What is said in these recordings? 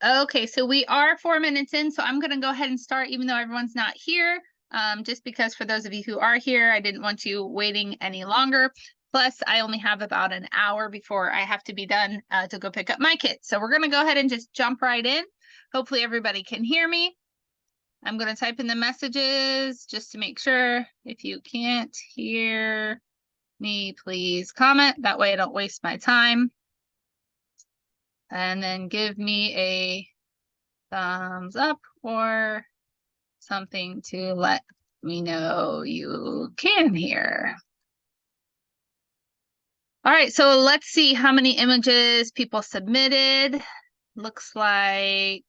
Okay, so we are 4 minutes in, so I'm gonna go ahead and start even though everyone's not here. Just because for those of you who are here, I didn't want you waiting any longer. Plus, I only have about an hour before I have to be done to go pick up my kids. So we're gonna go ahead and just jump right in. Hopefully everybody can hear me. I'm gonna type in the messages just to make sure. If you can't hear me, please comment. That way I don't waste my time. And then give me a thumbs up or something to let me know you can hear. All right, so let's see how many images people submitted. Looks like,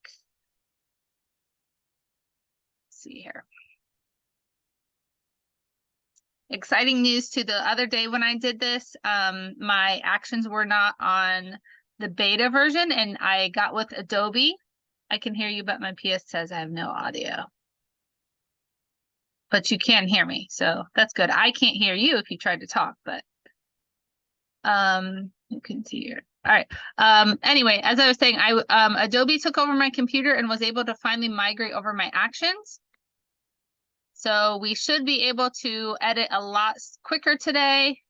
let's see here. Exciting news to the other day when I did this. My actions were not on the beta version and I got with Adobe. I can hear you, but my PS says I have no audio. But you can hear me, so that's good. I can't hear you if you tried to talk, but you can see here. All right. Anyway, as I was saying, Adobe took over my computer and was able to finally migrate over my actions. So we should be able to edit a lot quicker today.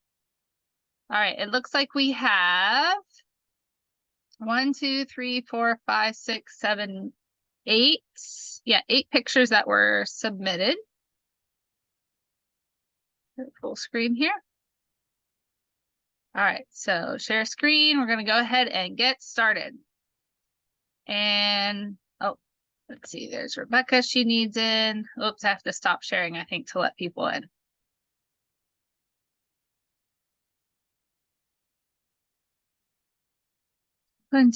All right, it looks like we have 1, 2, 3, 4, 5, 6, 7, 8. Yeah, 8 pictures that were submitted. Full screen here. All right, so share screen. We're going to go ahead and get started. And, oh, let's see, there's Rebecca. She needs in. Oops, I have to stop sharing, I think, to let people in. I'm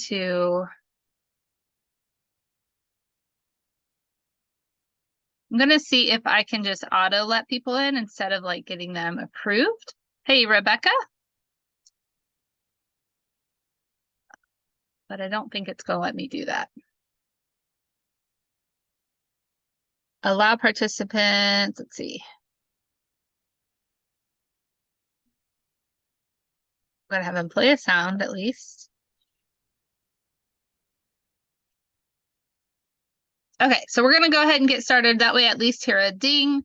gonna see if I can just auto let people in instead of like getting them approved. Hey, Rebecca. But I don't think it's gonna let me do that. Allow participants, let's see. I'm gonna have them play a sound at least. Okay, so we're gonna go ahead and get started. That way at least hear a ding.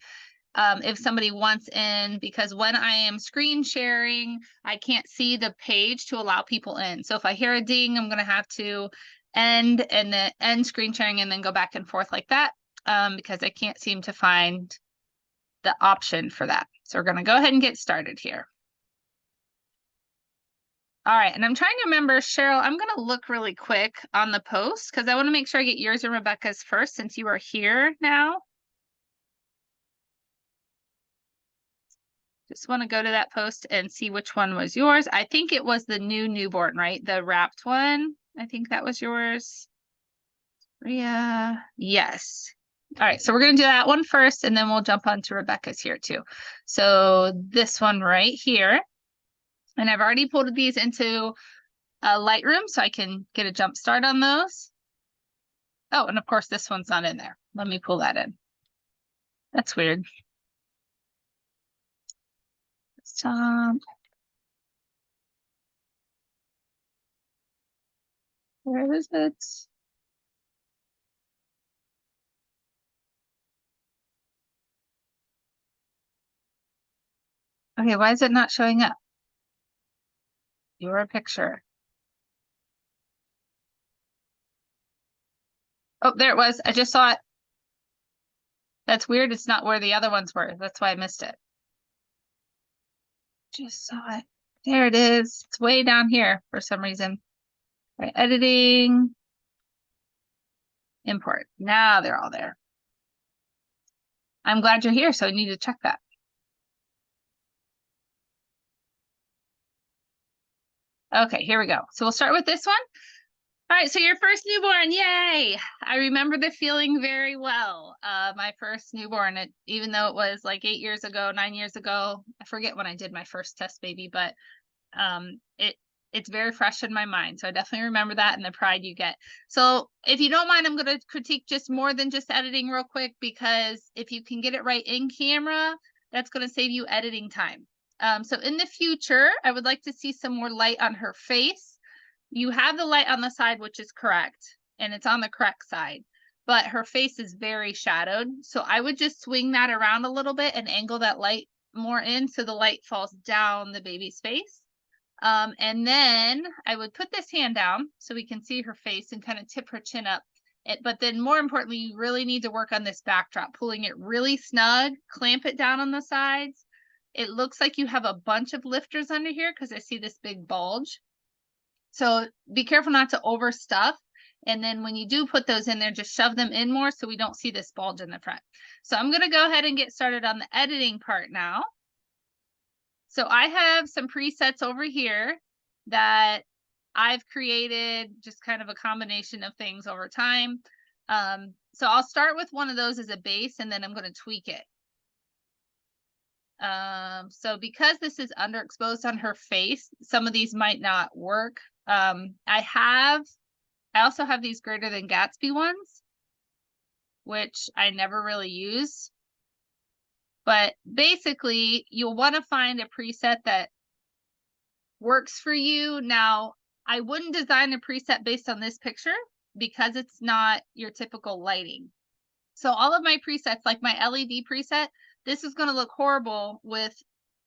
If somebody wants in, because when I am screen sharing, I can't see the page to allow people in. So if I hear a ding, I'm going to have to end and then end screen sharing and then go back and forth like that because I can't seem to find the option for that. So we're going to go ahead and get started here. All right, and I'm trying to remember, Cheryl, I'm going to look really quick on the post because I want to make sure I get yours and Rebecca's first since you are here now. Just want to go to that post and see which one was yours. I think it was the new newborn, right? The wrapped one. I think that was yours. Ria. Yes. All right, so we're going to do that one first, and then we'll jump on to Rebecca's here too. So this one right here. And I've already pulled these into Lightroom, so I can get a jump start on those. Oh, and of course, this one's not in there. Let me pull that in. That's weird. Stop. Where is it? Okay, why is it not showing up? Your picture. Oh, there it was. I just saw it. That's weird. It's not where the other ones were. That's why I missed it. Just saw it. There it is. It's way down here for some reason. All right, editing. Import. Now they're all there. I'm glad you're here, so I need to check that. Okay, here we go. So we'll start with this one. All right, so your first newborn, yay! I remember the feeling very well. My first newborn, even though it was like 8 years ago, 9 years ago, I forget when I did my first test baby, but it's very fresh in my mind. So I definitely remember that and the pride you get. So if you don't mind, I'm going to critique just more than just editing real quick, because if you can get it right in camera, that's going to save you editing time. So in the future, I would like to see some more light on her face. You have the light on the side, which is correct. and it's on the correct side, but her face is very shadowed. So I would just swing that around a little bit and angle that light more in so the light falls down the baby's face. And then I would put this hand down so we can see her face and kind of tip her chin up. But then more importantly, you really need to work on this backdrop, pulling it really snug, clamp it down on the sides. It looks like you have a bunch of lifters under here because I see this big bulge. So be careful not to overstuff. And then when you do put those in there, just shove them in more so we don't see this bulge in the front. So I'm going to go ahead and get started on the editing part now. So I have some presets over here that I've created, just kind of a combination of things over time. So I'll start with one of those as a base, and then I'm going to tweak it. So because this is underexposed on her face, some of these might not work. I also have these greater than Gatsby ones, which I never really use. But basically, you'll want to find a preset that works for you. Now, I wouldn't design a preset based on this picture because it's not your typical lighting. So all of my presets, like my LED preset, this is going to look horrible with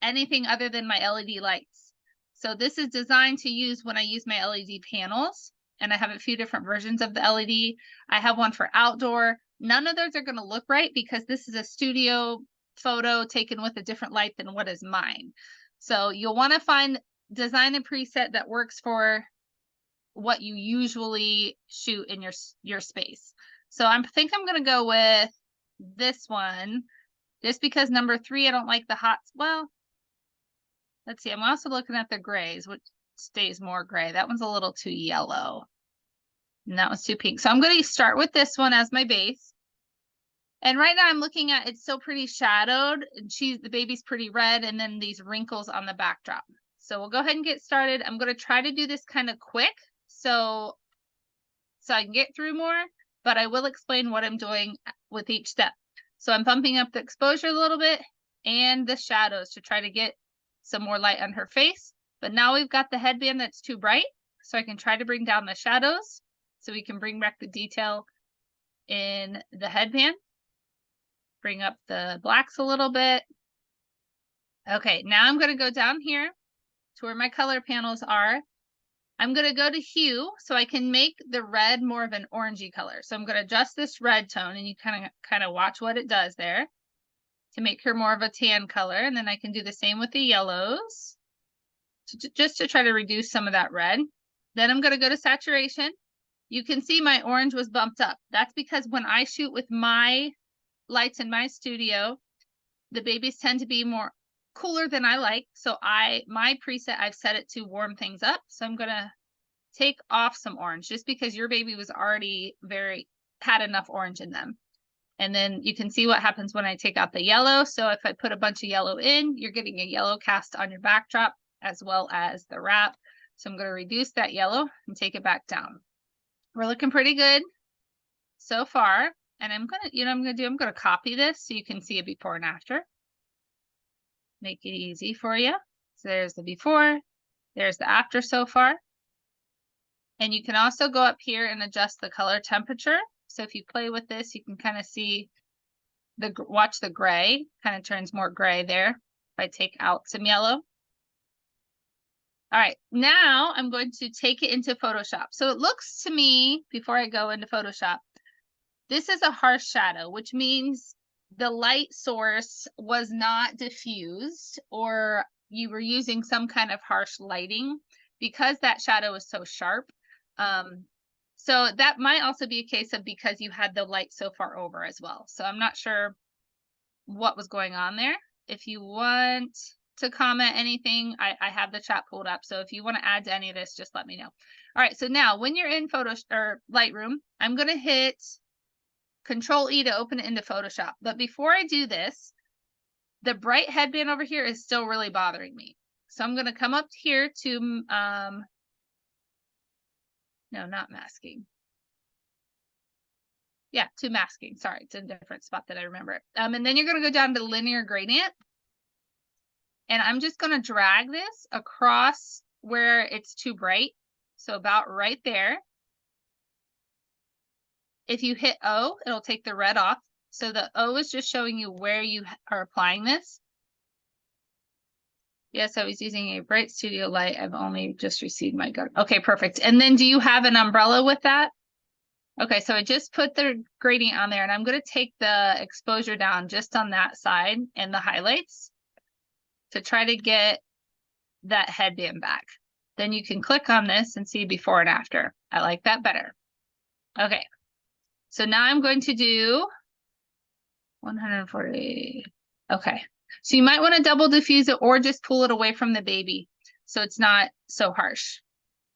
anything other than my LED lights. So this is designed to use when I use my LED panels, and I have a few different versions of the LED. I have one for outdoor. None of those are going to look right because this is a studio photo taken with a different light than what is mine. So you'll want to design a preset that works for what you usually shoot in your space. So I think I'm going to go with this one just because number 3, I don't like the hot. Well, let's see. I'm also looking at the grays, which stays more gray. That one's a little too yellow. And that one's too pink. So I'm going to start with this one as my base. And right now I'm looking at, it's still pretty shadowed. The baby's pretty red, and then these wrinkles on the backdrop. So we'll go ahead and get started. I'm going to try to do this kind of quick so I can get through more, but I will explain what I'm doing with each step. So I'm bumping up the exposure a little bit and the shadows to try to get some more light on her face. But now we've got the headband that's too bright, so I can try to bring down the shadows so we can bring back the detail in the headband. Bring up the blacks a little bit. Okay, now I'm going to go down here to where my color panels are. I'm going to go to hue so I can make the red more of an orangey color. So I'm going to adjust this red tone, and you kind of watch what it does there to make her more of a tan color. And then I can do the same with the yellows just to try to reduce some of that red. Then I'm going to go to saturation. You can see my orange was bumped up. That's because when I shoot with my lights in my studio, the babies tend to be more cooler than I like. So my preset, I've set it to warm things up. So I'm going to take off some orange just because your baby was already had enough orange in them. And then you can see what happens when I take out the yellow. So if I put a bunch of yellow in, you're getting a yellow cast on your backdrop as well as the wrap. So I'm going to reduce that yellow and take it back down. We're looking pretty good so far. And I'm going to copy this so you can see a before and after. Make it easy for you. So there's the before, there's the after so far. And you can also go up here and adjust the color temperature. So if you play with this, you can kind of see watch the gray, kind of turns more gray there if I take out some yellow. All right, now I'm going to take it into Photoshop. So it looks to me, before I go into Photoshop, this is a harsh shadow, which means the light source was not diffused, or you were using some kind of harsh lighting because that shadow is so sharp. So that might also be a case of because you had the light so far over as well. So I'm not sure what was going on there. If you want to comment anything, I have the chat pulled up. So if you want to add to any of this, just let me know. All right, so now when you're in Lightroom, I'm going to hit Control E to open it into Photoshop. But before I do this, the bright headband over here is still really bothering me. So I'm going to come up here to, no, not masking. Yeah, to masking. Sorry, it's in a different spot that I remember it. And then you're going to go down to linear gradient. And I'm just going to drag this across where it's too bright. So about right there. If you hit O, it'll take the red off. So the O is just showing you where you are applying this. Yes, I was using a bright studio light. I've only just received my gun. Okay, perfect. And then do you have an umbrella with that? Okay, so I just put the gradient on there, and I'm going to take the exposure down just on that side and the highlights to try to get that headband back. Then you can click on this and see before and after. I like that better. Okay, so now I'm going to do 140. Okay, so you might want to double diffuse it or just pull it away from the baby so it's not so harsh.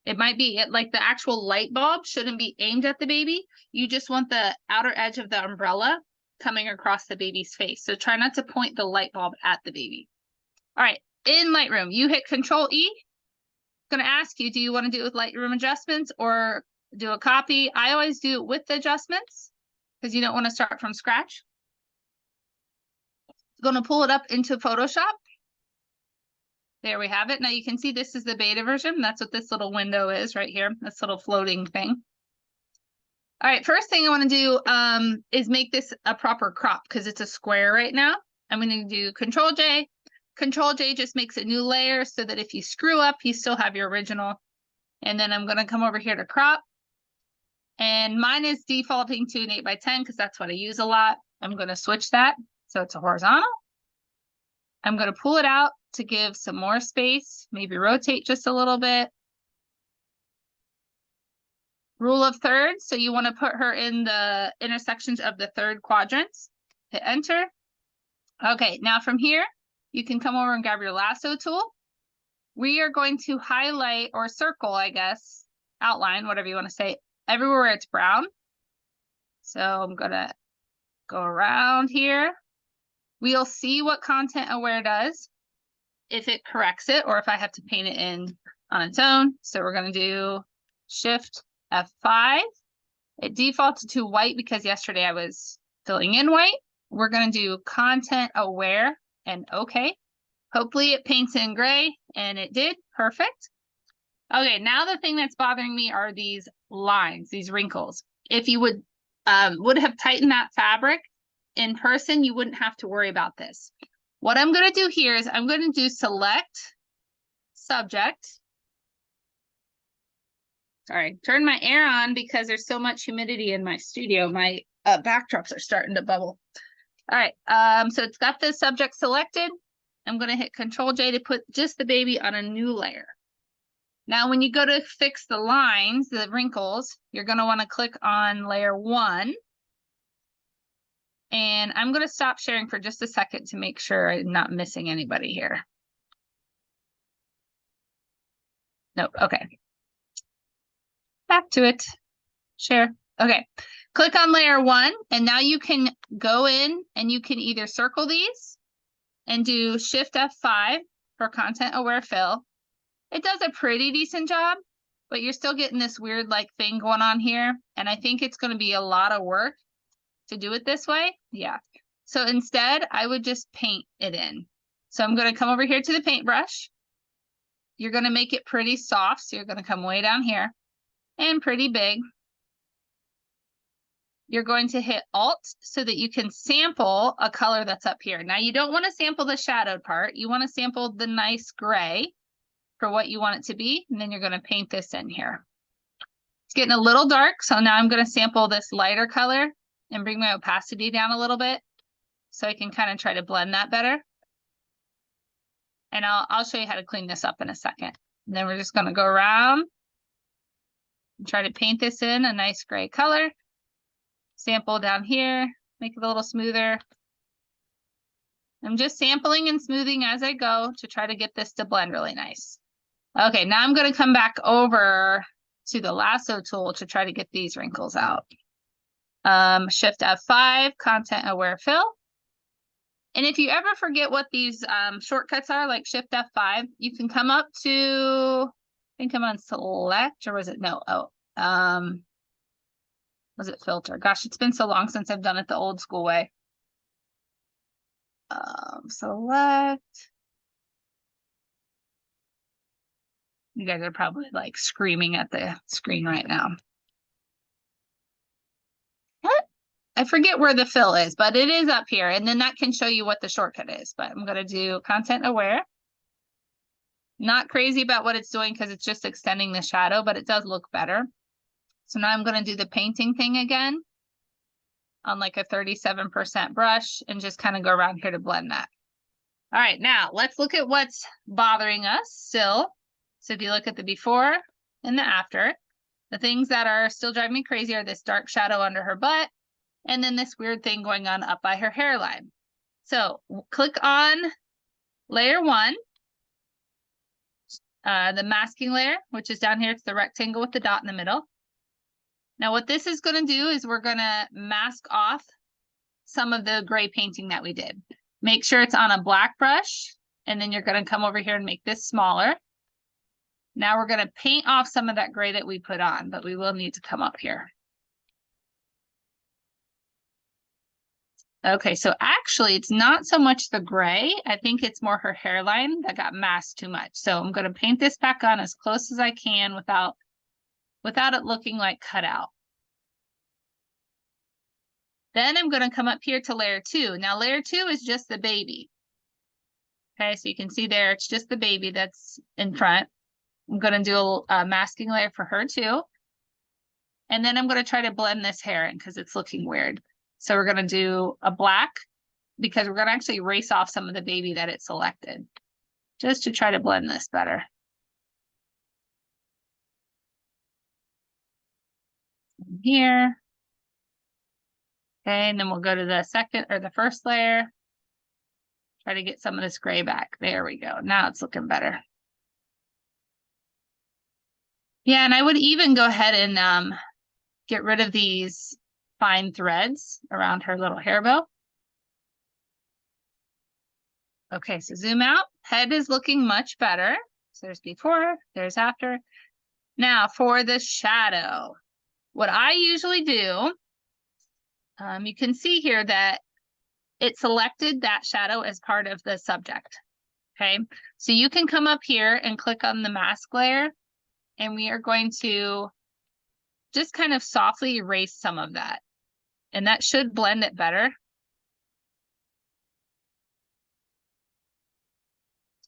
It might be like the actual light bulb shouldn't be aimed at the baby. You just want the outer edge of the umbrella coming across the baby's face. So try not to point the light bulb at the baby. All right, in Lightroom, you hit Control E. I'm going to ask you, do you want to do it with Lightroom adjustments or do a copy? I always do it with the adjustments because you don't want to start from scratch. I'm going to pull it up into Photoshop. There we have it. Now you can see this is the beta version. That's what this little window is right here, this little floating thing. All right, first thing I want to do is make this a proper crop because it's a square right now. I'm going to do Control J. Control J just makes a new layer so that if you screw up, you still have your original. And then I'm going to come over here to crop. And mine is defaulting to an 8x10 because that's what I use a lot. I'm going to switch that so it's a horizontal. I'm going to pull it out to give some more space, maybe rotate just a little bit. Rule of thirds, so you want to put her in the intersections of the third quadrants. Hit enter. Okay, now from here, you can come over and grab your lasso tool. We are going to highlight or circle, I guess, outline, whatever you want to say, everywhere it's brown. So I'm going to go around here. We'll see what Content Aware does, if it corrects it, or if I have to paint it in on its own. So we're going to do Shift F5. It defaulted to white because yesterday I was filling in white. We're going to do Content Aware and OK. Hopefully it paints in gray, and it did. Perfect. Okay, now the thing that's bothering me are these lines, these wrinkles. If you would have tightened that fabric in person, you wouldn't have to worry about this. What I'm going to do here is I'm going to do Select Subject. Sorry, turn my air on because there's so much humidity in my studio. My backdrops are starting to bubble. All right, so it's got the subject selected. I'm going to hit Control J to put just the baby on a new layer. Now, when you go to fix the lines, the wrinkles, you're going to want to click on layer 1. And I'm going to stop sharing for just a second to make sure I'm not missing anybody here. Nope, okay. Back to it. Share. Okay. Click on layer 1, and now you can go in and you can either circle these and do Shift F5 for Content Aware Fill. It does a pretty decent job, but you're still getting this weird like thing going on here. And I think it's going to be a lot of work to do it this way. Yeah. So instead, I would just paint it in. So I'm going to come over here to the paintbrush. You're going to make it pretty soft. So you're going to come way down here and pretty big. You're going to hit Alt so that you can sample a color that's up here. Now, you don't want to sample the shadowed part. You want to sample the nice gray for what you want it to be. And then you're going to paint this in here. It's getting a little dark. So now I'm going to sample this lighter color and bring my opacity down a little bit so I can kind of try to blend that better. And I'll show you how to clean this up in a second. And then we're just going to go around and try to paint this in a nice gray color. Sample down here, make it a little smoother. I'm just sampling and smoothing as I go to try to get this to blend really nice. Okay, now I'm going to come back over to the lasso tool to try to get these wrinkles out. Shift F5, Content Aware Fill. And if you ever forget what these shortcuts are, like Shift F5, you can come up to, I think I'm on Select, or was it, no, was it Filter? Gosh, it's been so long since I've done it the old school way. Select. You guys are probably like screaming at the screen right now. I forget where the fill is, but it is up here. And then that can show you what the shortcut is. But I'm going to do content aware. Not crazy about what it's doing because it's just extending the shadow, but it does look better. So now I'm going to do the painting thing again on like a 37% brush and just kind of go around here to blend that. All right, now let's look at what's bothering us still. So if you look at the before and the after, the things that are still driving me crazy are this dark shadow under her butt and then this weird thing going on up by her hairline. So click on layer 1, the masking layer, which is down here. It's the rectangle with the dot in the middle. Now what this is going to do is we're going to mask off some of the gray painting that we did. Make sure it's on a black brush, and then you're going to come over here and make this smaller. Now we're going to paint off some of that gray that we put on, but we will need to come up here. Okay, so actually it's not so much the gray. I think it's more her hairline that got masked too much. So I'm going to paint this back on as close as I can without it looking like cut out. Then I'm going to come up here to layer 2. Now layer 2 is just the baby. Okay, so you can see there, it's just the baby that's in front. I'm going to do a masking layer for her too. And then I'm going to try to blend this hair in because it's looking weird. So we're going to do a black because we're going to actually erase off some of the baby that it selected just to try to blend this better. Here. Okay, and then we'll go to the second or the first layer. Try to get some of this gray back. There we go. Now it's looking better. Yeah, and I would even go ahead and get rid of these fine threads around her little hair bow. Okay, so zoom out. Head is looking much better. So there's before, there's after. Now for the shadow, what I usually do, you can see here that it selected that shadow as part of the subject. Okay, so you can come up here and click on the mask layer, and we are going to just kind of softly erase some of that. And that should blend it better.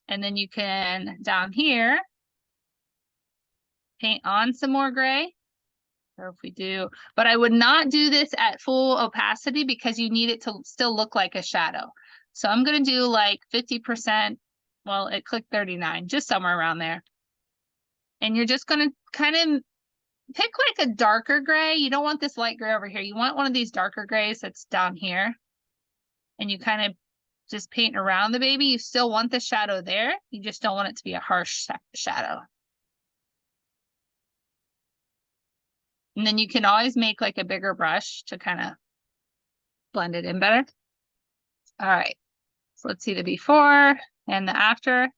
And then you can, down here, paint on some more gray. Or if we do, but I would not do this at full opacity because you need it to still look like a shadow. So I'm going to do like 50%. Well, it clicked 39, just somewhere around there. And you're just going to kind of pick like a darker gray. You don't want this light gray over here. You want one of these darker grays that's down here. And you kind of just paint around the baby. You still want the shadow there. You just don't want it to be a harsh shadow. And then you can always make like a bigger brush to kind of blend it in better. All right, so let's see the before and the after.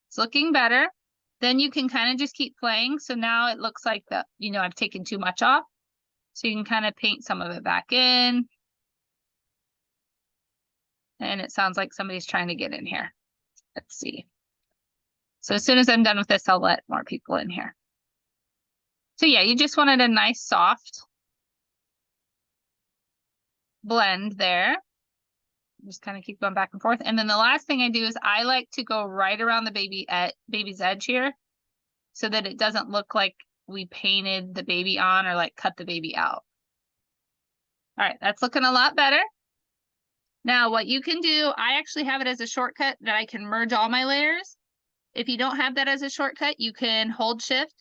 It's looking better. Then you can kind of just keep playing. So now it looks like I've taken too much off. So you can kind of paint some of it back in. And it sounds like somebody's trying to get in here. Let's see. So as soon as I'm done with this, I'll let more people in here. So yeah, you just wanted a nice soft blend there. Just kind of keep going back and forth. And then the last thing I do is I like to go right around the baby's edge here so that it doesn't look like we painted the baby on or like cut the baby out. All right, that's looking a lot better. Now what you can do, I actually have it as a shortcut that I can merge all my layers. If you don't have that as a shortcut, you can hold shift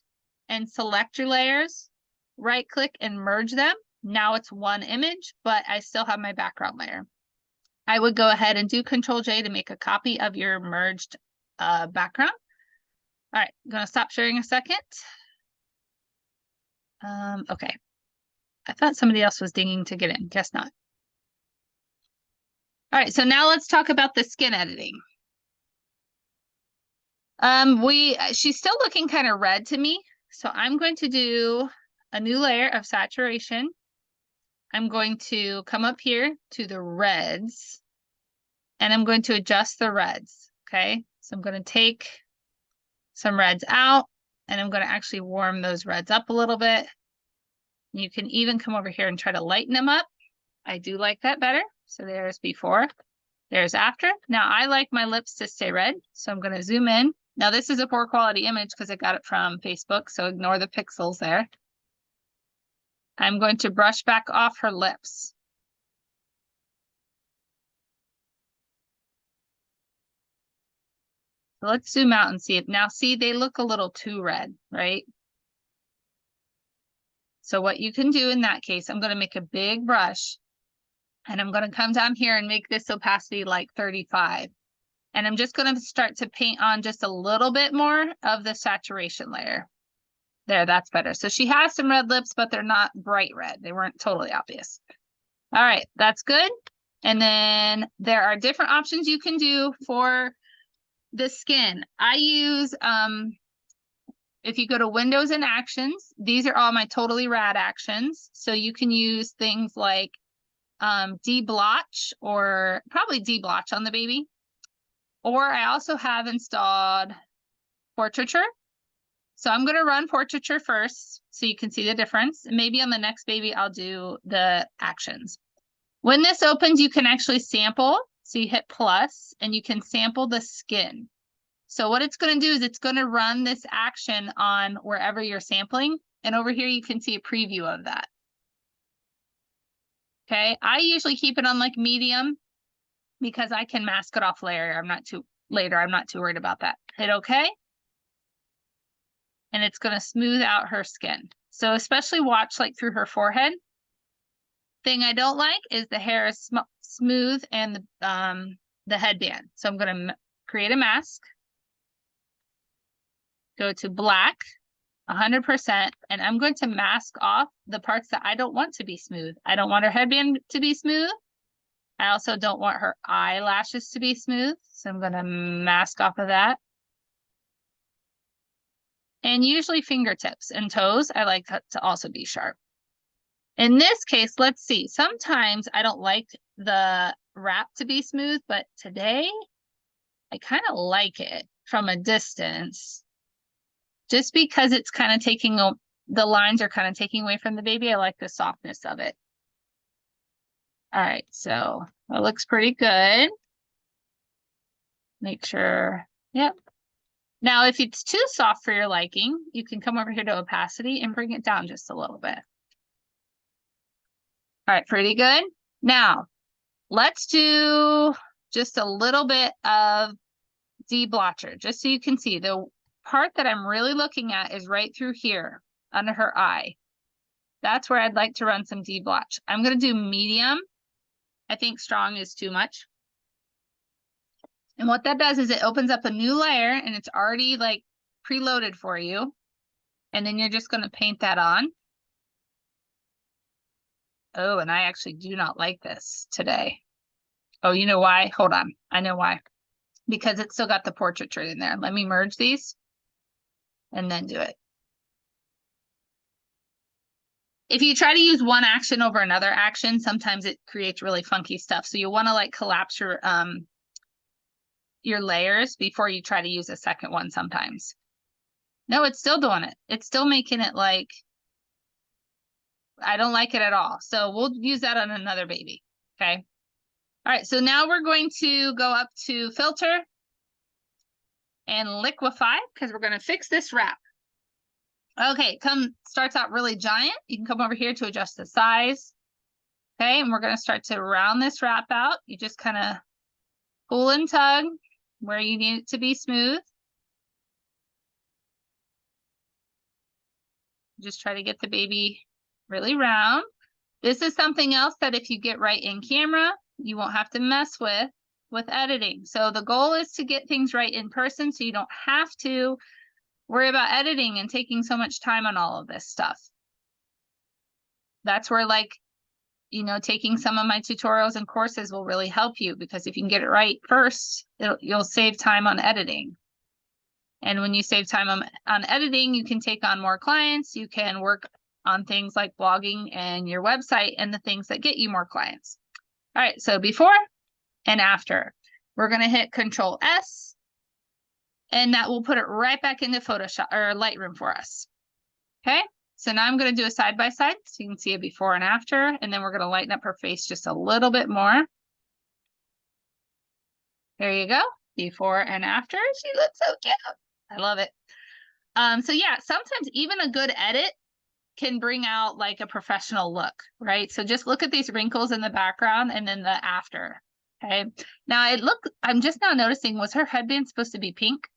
and select your layers, right click and merge them. Now it's one image, but I still have my background layer. I would go ahead and do Control J to make a copy of your merged background. All right, I'm gonna stop sharing a second. Okay, I thought somebody else was dinging to get in, guess not. All right, so now let's talk about the skin editing. She's still looking kind of red to me, so I'm going to do a new layer of saturation. I'm going to come up here to the reds, and I'm going to adjust the reds, okay? So I'm going to take some reds out, and I'm going to actually warm those reds up a little bit. You can even come over here and try to lighten them up. I do like that better. So there's before, there's after. Now I like my lips to stay red, so I'm going to zoom in. Now this is a poor quality image because I got it from Facebook, so ignore the pixels there. I'm going to brush back off her lips. So let's zoom out and see it. Now see, they look a little too red, right? So what you can do in that case, I'm going to make a big brush and I'm going to come down here and make this opacity like 35. And I'm just going to start to paint on just a little bit more of the saturation layer. There, that's better. So she has some red lips, but they're not bright red. They weren't totally obvious. All right, that's good. And then there are different options you can do for the skin. I use, if you go to Windows and Actions, these are all my Totally Rad actions. So you can use things like deblotch, or probably deblotch on the baby. Or I also have installed portraiture. So I'm going to run portraiture first so you can see the difference. Maybe on the next baby, I'll do the actions. When this opens, you can actually sample. So you hit plus and you can sample the skin. So what it's going to do is it's going to run this action on wherever you're sampling. And over here, you can see a preview of that. Okay, I usually keep it on like medium because I can mask it off later. I'm not too worried about that. Hit okay. And it's going to smooth out her skin. So especially watch like through her forehead. Thing I don't like is the hair is smooth and the headband. So I'm going to create a mask. Go to black, 100%, and I'm going to mask off the parts that I don't want to be smooth. I don't want her headband to be smooth. I also don't want her eyelashes to be smooth. So I'm going to mask off of that. And usually fingertips and toes, I like to also be sharp. In this case, let's see. Sometimes I don't like the wrap to be smooth, but today I kind of like it from a distance. Just because it's kind of taking, the lines are kind of taking away from the baby. I like the softness of it. All right, so that looks pretty good. Make sure, yep. Now, if it's too soft for your liking, you can come over here to opacity and bring it down just a little bit. All right, pretty good. Now, let's do just a little bit of deblotcher, just so you can see. The part that I'm really looking at is right through here, under her eye. That's where I'd like to run some deblotch. I'm going to do medium. I think strong is too much. And what that does is it opens up a new layer and it's already like preloaded for you. And then you're just going to paint that on. Oh, and I actually do not like this today. Oh, you know why? Hold on. I know why. Because it's still got the portraiture in there. Let me merge these and then do it. If you try to use one action over another action, sometimes it creates really funky stuff. So you want to like collapse your layers before you try to use a second one sometimes. No, it's still doing it. It's still making it like, I don't like it at all. So we'll use that on another baby, okay? All right, so now we're going to go up to filter and liquify because we're going to fix this wrap. Okay, starts out really giant. You can come over here to adjust the size. Okay, and we're going to start to round this wrap out. You just kind of pull and tug where you need it to be smooth. Just try to get the baby really round. This is something else that if you get right in camera, you won't have to mess with editing. So the goal is to get things right in person so you don't have to worry about editing and taking so much time on all of this stuff. That's where, like, you know, taking some of my tutorials and courses will really help you, because if you can get it right first, you'll save time on editing. And when you save time on editing, you can take on more clients. You can work on things like blogging and your website and the things that get you more clients. All right, so before and after, we're going to hit Control S, and that will put it right back into Photoshop or Lightroom for us. Okay, So now I'm going to do a side by side so you can see a before and after, and then we're going to lighten up her face just a little bit more. There you go. Before and after. She looks so cute. I love it. So yeah, sometimes even a good edit can bring out like a professional look, right? So just look at these wrinkles in the background and then the after. Okay. Now I'm just now noticing, was her headband supposed to be pink?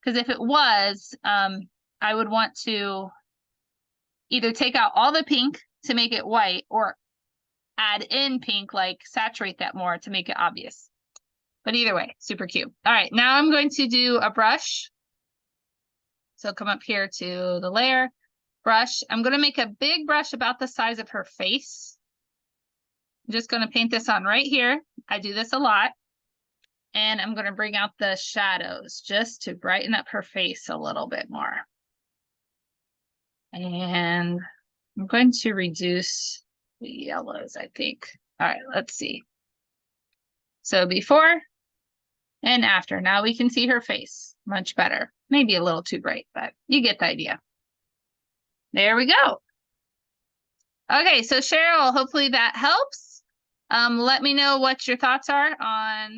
Because if it was, I would want to either take out all the pink to make it white or add in pink, like saturate that more to make it obvious. But either way, super cute. All right, now I'm going to do a brush. So come up here to the layer, brush. I'm going to make a big brush about the size of her face. I'm just going to paint this on right here. I do this a lot. And I'm going to bring out the shadows just to brighten up her face a little bit more. And I'm going to reduce the yellows, I think. All right, let's see. So before and after. Now we can see her face much better. Maybe a little too bright, but you get the idea. There we go. Okay, so Cheryl, hopefully that helps. Let me know what your thoughts are on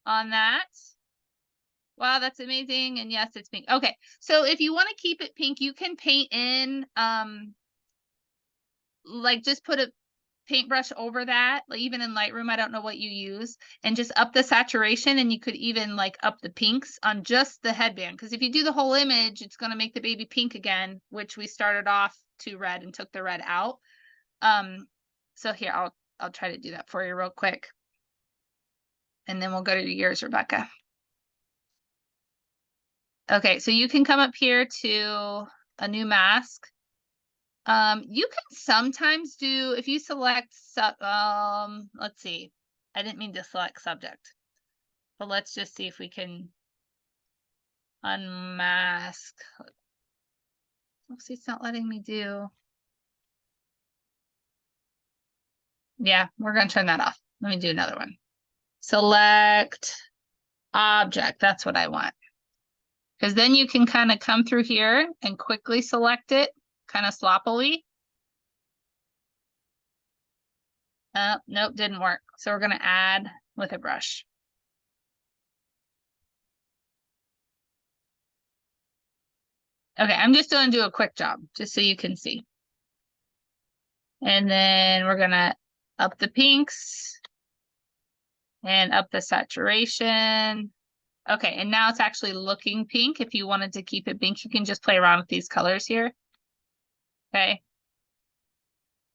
that. Wow, that's amazing. And yes, it's pink. Okay, so if you want to keep it pink, you can paint in, like just put a paintbrush over that, like even in Lightroom, I don't know what you use, and just up the saturation, and you could even like up the pinks on just the headband, because if you do the whole image, it's going to make the baby pink again, which we started off to red and took the red out. So here, I'll try to do that for you real quick, and then we'll go to yours, Rebecca. Okay, so you can come up here to a new mask. You can sometimes do, if you select, let's see, I didn't mean to select subject, but let's just see if we can unmask. Oops, it's not letting me do. Yeah, we're going to turn that off. Let me do another one. Select object. That's what I want. Because then you can kind of come through here and quickly select it, kind of sloppily. Nope, didn't work. So we're going to add with a brush. Okay, I'm just going to do a quick job, just so you can see. And then we're going to up the pinks and up the saturation. Okay, and now it's actually looking pink. If you wanted to keep it pink, you can just play around with these colors here. Okay.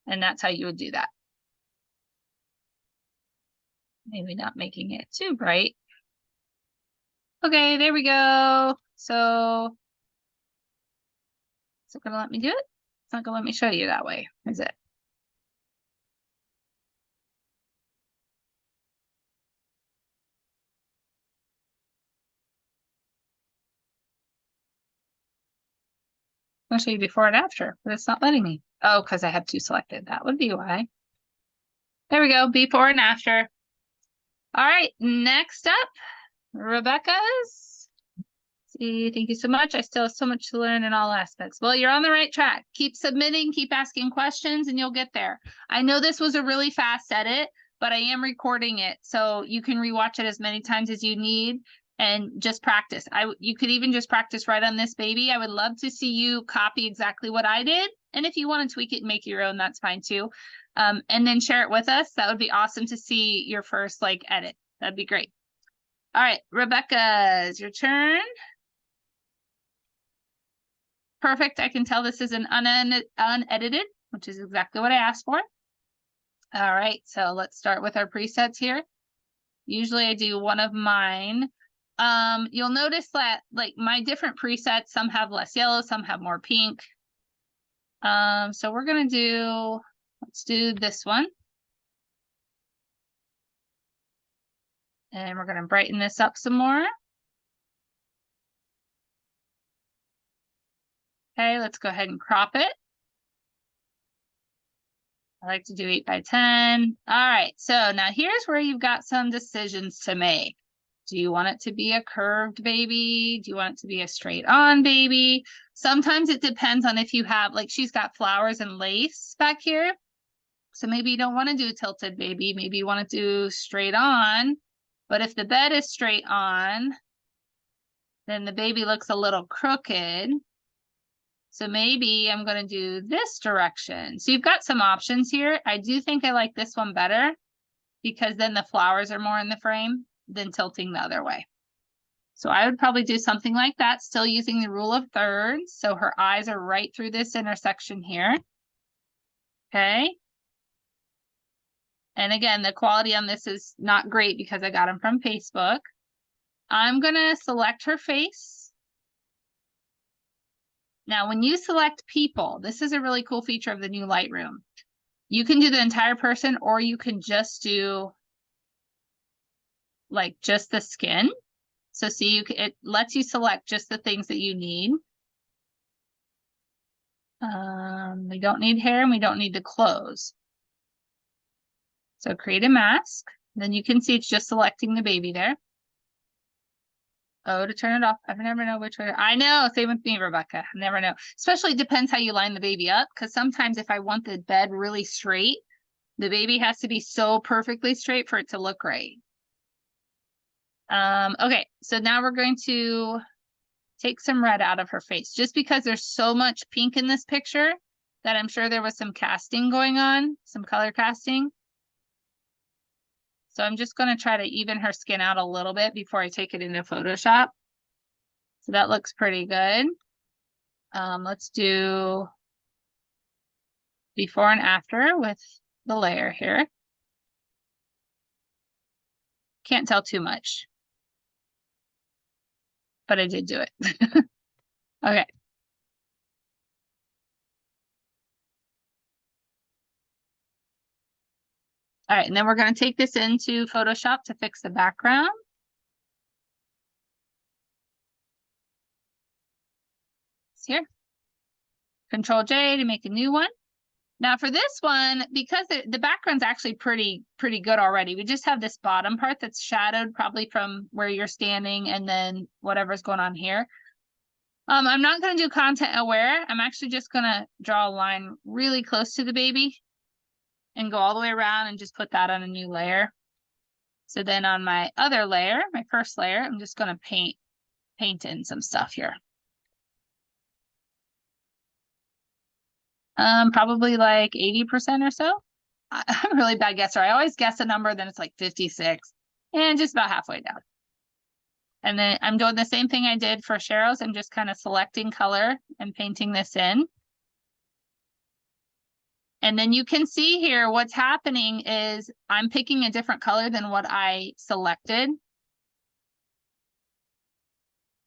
And that's how you would do that. Maybe not making it too bright. Okay, there we go. So is it gonna let me do it? It's not gonna let me show you that way, is it? I'll show you before and after, but it's not letting me. Oh, because I have two selected. That would be why. There we go, before and after. All right, next up, Rebecca's. See, thank you so much. I still have so much to learn in all aspects. Well, you're on the right track. Keep submitting, keep asking questions, and you'll get there. I know this was a really fast edit, but I am recording it, so you can rewatch it as many times as you need and just practice. You could even just practice right on this baby. I would love to see you copy exactly what I did. And if you want to tweak it and make your own, that's fine too. And then share it with us. That would be awesome to see your first edit. That'd be great. All right, Rebecca, it's your turn. Perfect. I can tell this is an unedited, which is exactly what I asked for. All right, so let's start with our presets here. Usually I do one of mine. You'll notice that my different presets, some have less yellow, some have more pink. So we're gonna let's do this one. And we're gonna brighten this up some more. Okay, let's go ahead and crop it. I like to do 8 by 10. All right, so now here's where you've got some decisions to make. Do you want it to be a curved baby? Do you want it to be a straight on baby? Sometimes it depends on if you have, like she's got flowers and lace back here. So maybe you don't want to do a tilted baby. Maybe you want to do straight on. But if the bed is straight on, then the baby looks a little crooked. So maybe I'm going to do this direction. So you've got some options here. I do think I like this one better because then the flowers are more in the frame than tilting the other way. So I would probably do something like that, still using the rule of thirds. So her eyes are right through this intersection here. Okay. And again, the quality on this is not great because I got them from Facebook. I'm going to select her face. Now, when you select people, this is a really cool feature of the new Lightroom. You can do the entire person, or you can just do like just the skin. So see, it lets you select just the things that you need. We don't need hair and we don't need the clothes. So create a mask. Then you can see it's just selecting the baby there. Oh, to turn it off. I never know which way. I know. Same with me, Rebecca. I never know. Especially depends how you line the baby up. Because sometimes if I want the bed really straight, the baby has to be so perfectly straight for it to look right. Okay, so now we're going to take some red out of her face, just because there's so much pink in this picture that I'm sure there was some casting going on, some color casting. So I'm just going to try to even her skin out a little bit before I take it into Photoshop. So that looks pretty good. Let's do before and after with the layer here. Can't tell too much, but I did do it. Okay. All right, and then we're going to take this into Photoshop to fix the background. It's here. Control J to make a new one. Now for this one, because the background's actually pretty good already, we just have this bottom part that's shadowed probably from where you're standing and then whatever's going on here. I'm not going to do content aware. I'm actually just going to draw a line really close to the baby and go all the way around and just put that on a new layer. So then on my other layer, my first layer, I'm just going to paint in some stuff here. Probably like 80% or so. I'm a really bad guesser. I always guess a number, then it's like 56 and just about halfway down. And then I'm doing the same thing I did for Cheryl's. I'm just kind of selecting color and painting this in. And then you can see here what's happening is I'm picking a different color than what I selected.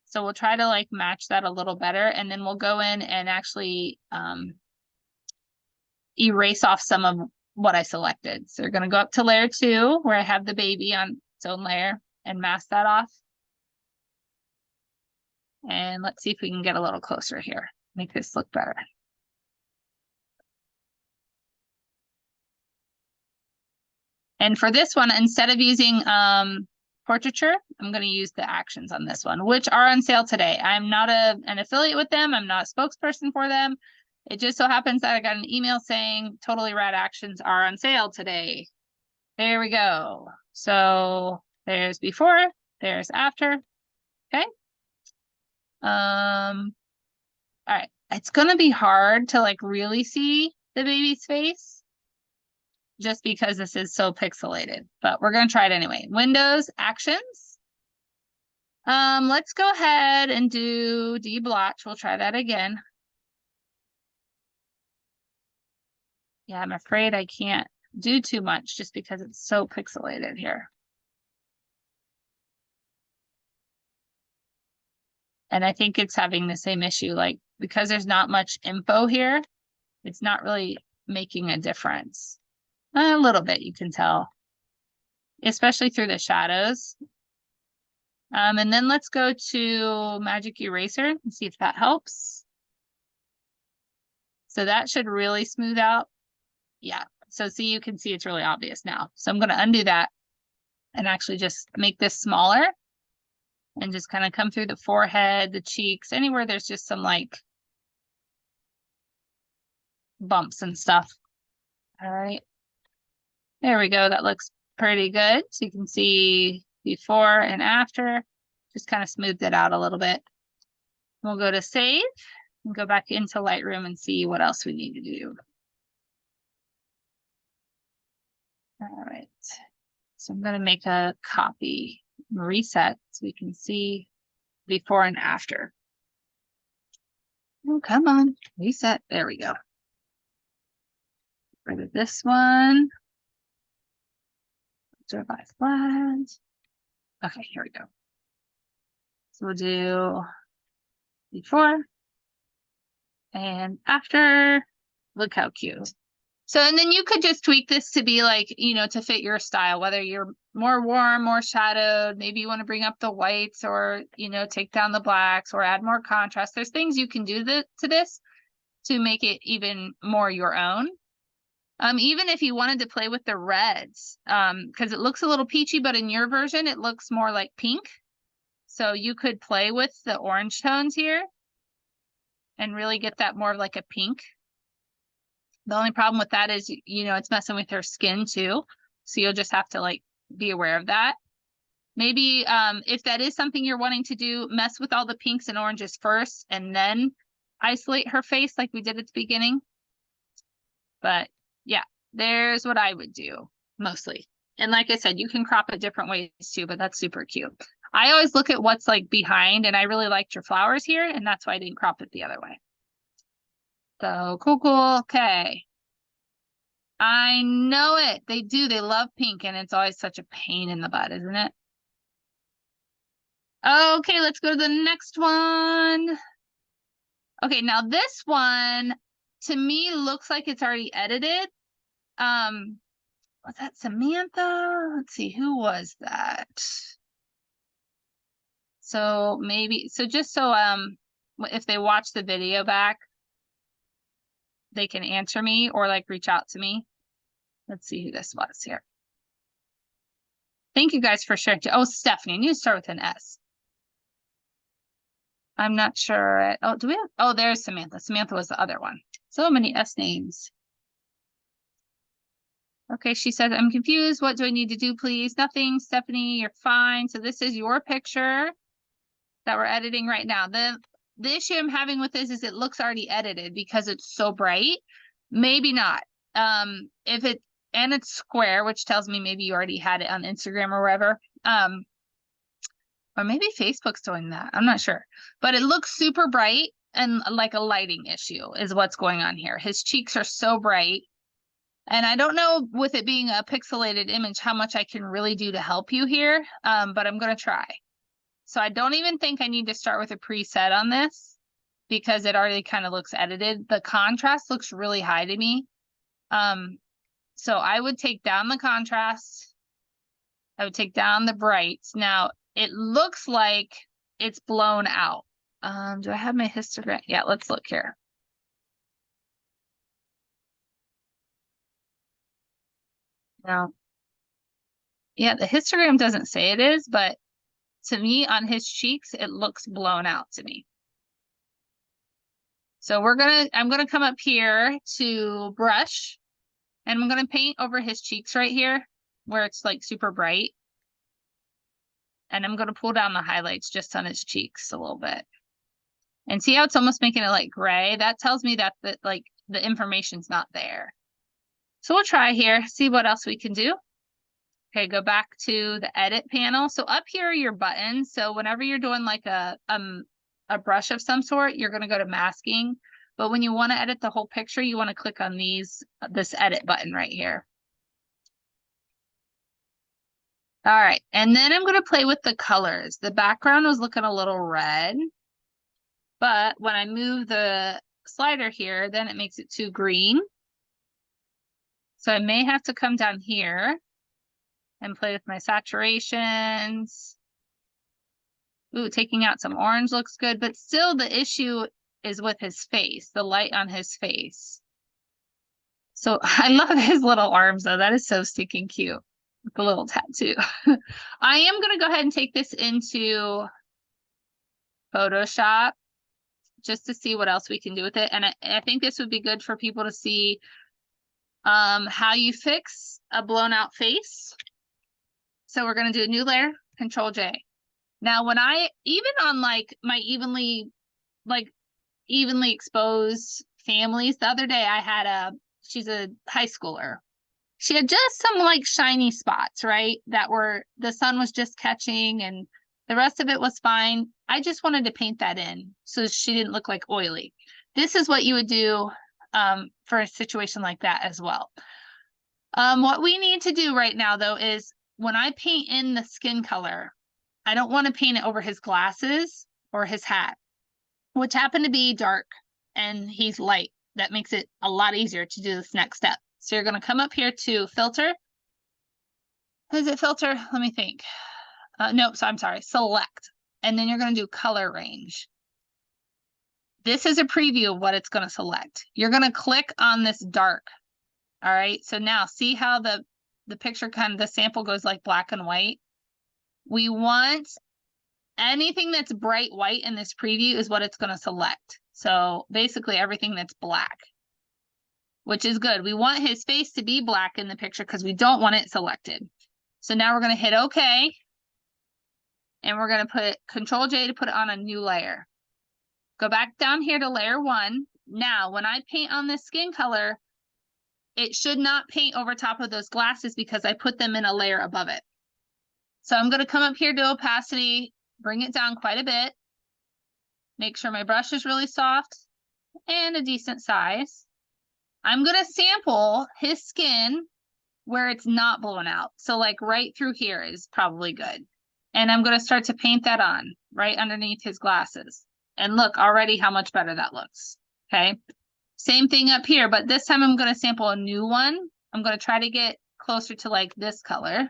So we'll try to like match that a little better. And then we'll go in and actually erase off some of what I selected. So we're going to go up to layer 2 where I have the baby on its own layer and mask that off. And let's see if we can get a little closer here. Make this look better. And for this one, instead of using portraiture, I'm going to use the actions on this one, which are on sale today. I'm not an affiliate with them. I'm not a spokesperson for them. It just so happens that I got an email saying Totally Rad actions are on sale today. There we go. So there's before, there's after. Okay. All right. It's going to be hard to like really see the baby's face just because this is so pixelated, but we're going to try it anyway. Windows, actions. Let's go ahead and do deblotch. We'll try that again. Yeah, I'm afraid I can't do too much just because it's so pixelated here. And I think it's having the same issue, like because there's not much info here, it's not really making a difference. A little bit, you can tell, especially through the shadows. And then let's go to Magic Eraser and see if that helps. So that should really smooth out. Yeah, so see, you can see it's really obvious now. So I'm going to undo that and actually just make this smaller and just kind of come through the forehead, the cheeks, anywhere there's just some like bumps and stuff. All right. There we go. That looks pretty good. So you can see before and after, just kind of smoothed it out a little bit. We'll go to save and go back into Lightroom and see what else we need to do. All right. So I'm going to make a copy, reset, so we can see before and after. Oh, come on, reset. There we go. Rid of this one. By flags. Okay, here we go. So we'll do before and after. Look how cute. So, and then you could just tweak this to be like, you know, to fit your style, whether you're more warm, more shadowed, maybe you want to bring up the whites or, you know, take down the blacks or add more contrast. There's things you can do to this to make it even more your own. Even if you wanted to play with the reds, because it looks a little peachy, but in your version, it looks more like pink. So you could play with the orange tones here and really get that more of like a pink. The only problem with that is, you know, it's messing with her skin too. So you'll just have to like be aware of that. Maybe if that is something you're wanting to do, mess with all the pinks and oranges first and then isolate her face like we did at the beginning. But yeah, there's what I would do mostly. And like I said, you can crop it different ways too, but that's super cute. I always look at what's like behind, and I really liked your flowers here, and that's why I didn't crop it the other way. So cool. Okay. I know it. They do. They love pink, and it's always such a pain in the butt, isn't it? Okay, let's go to the next one. Okay, now this one to me looks like it's already edited. Was that Samantha? Let's see, who was that? So maybe, so just so if they watch the video back, they can answer me or like reach out to me. Let's see who this was here. Thank you guys for sharing. Oh, Stephanie, I need to start with an S. I'm not sure. Oh, do we have? Oh, there's Samantha. Samantha was the other one. So many S names. Okay, she says, I'm confused. What do I need to do, please? Nothing, Stephanie, you're fine. So this is your picture that we're editing right now. The issue I'm having with this is it looks already edited because it's so bright. Maybe not. If it, and it's square, which tells me maybe you already had it on Instagram or wherever. Or maybe Facebook's doing that. I'm not sure. But it looks super bright and like a lighting issue is what's going on here. His cheeks are so bright. And I don't know with it being a pixelated image how much I can really do to help you here, but I'm going to try. So I don't even think I need to start with a preset on this because it already kind of looks edited. The contrast looks really high to me. So I would take down the contrast. I would take down the brights. Now it looks like it's blown out. Do I have my histogram? Yeah, let's look here. Now, yeah, the histogram doesn't say it is, but to me on his cheeks, it looks blown out to me. So I'm gonna come up here to brush and I'm gonna paint over his cheeks right here where it's like super bright. And I'm gonna pull down the highlights just on his cheeks a little bit. And see how it's almost making it like gray? That tells me that like the information's not there. So we'll try here, see what else we can do. Okay, go back to the edit panel. So up here are your buttons. So whenever you're doing like a brush of some sort, you're going to go to masking. But when you want to edit the whole picture, you want to click on this edit button right here. All right, and then I'm going to play with the colors. The background was looking a little red, but when I move the slider here, then it makes it too green. So I may have to come down here and play with my saturations. Ooh, taking out some orange looks good, but still the issue is with his face, the light on his face. So I love his little arms though. That is so stinking cute. The little tattoo. I am going to go ahead and take this into Photoshop just to see what else we can do with it. And I think this would be good for people to see how you fix a blown out face. So we're going to do a new layer, Control J. Now, when even on like my evenly exposed families, the other day I had she's a high schooler. She had just some like shiny spots, right? That the sun was just catching and the rest of it was fine. I just wanted to paint that in so she didn't look like oily. This is what you would do for a situation like that as well. What we need to do right now though is when I paint in the skin color, I don't want to paint it over his glasses or his hat, which happen to be dark and he's light. That makes it a lot easier to do this next step. So you're going to come up here to filter. Is it filter? Let me think. No, so I'm sorry, select. And then you're going to do color range. This is a preview of what it's going to select. You're going to click on this dark. All right, so now see how the picture the sample goes like black and white. We want anything that's bright white in this preview is what it's going to select. So basically everything that's black, which is good. We want his face to be black in the picture because we don't want it selected. So now we're going to hit OK. And we're going to put Control J to put it on a new layer. Go back down here to layer 1. Now, when I paint on this skin color, it should not paint over top of those glasses because I put them in a layer above it. So I'm going to come up here to opacity, bring it down quite a bit. Make sure my brush is really soft and a decent size. I'm going to sample his skin where it's not blown out. So like right through here is probably good. And I'm going to start to paint that on right underneath his glasses. And look already how much better that looks. Okay. Same thing up here, but this time I'm going to sample a new one. I'm going to try to get closer to like this color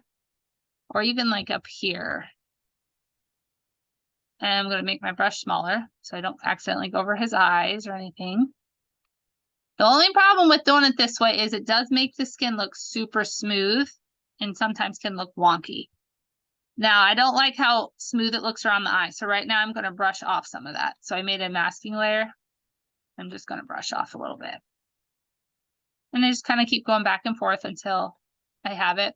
or even like up here. And I'm going to make my brush smaller so I don't accidentally go over his eyes or anything. The only problem with doing it this way is it does make the skin look super smooth and sometimes can look wonky. Now, I don't like how smooth it looks around the eye. So right now I'm going to brush off some of that. So I made a masking layer. I'm just going to brush off a little bit. And I just kind of keep going back and forth until I have it.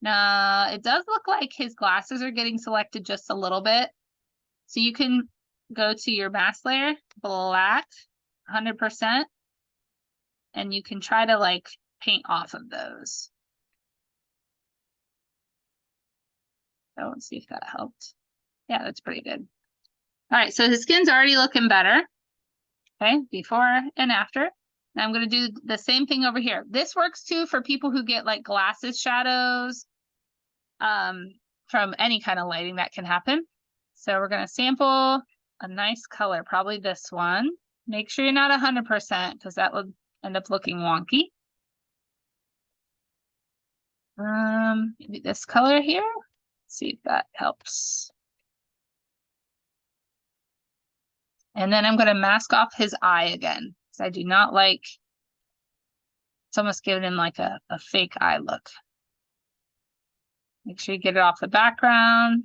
Now, it does look like his glasses are getting selected just a little bit. So you can go to your mask layer, black, 100%. And you can try to like paint off of those. So let's see if that helped. Yeah, that's pretty good. All right, so his skin's already looking better. Okay, before and after. Now I'm going to do the same thing over here. This works too for people who get like glasses shadows from any kind of lighting that can happen. So we're going to sample a nice color, probably this one. Make sure you're not 100% because that would end up looking wonky. Maybe this color here. Let's see if that helps. And then I'm going to mask off his eye again because I do not like, it's almost giving him like a fake eye look. Make sure you get it off the background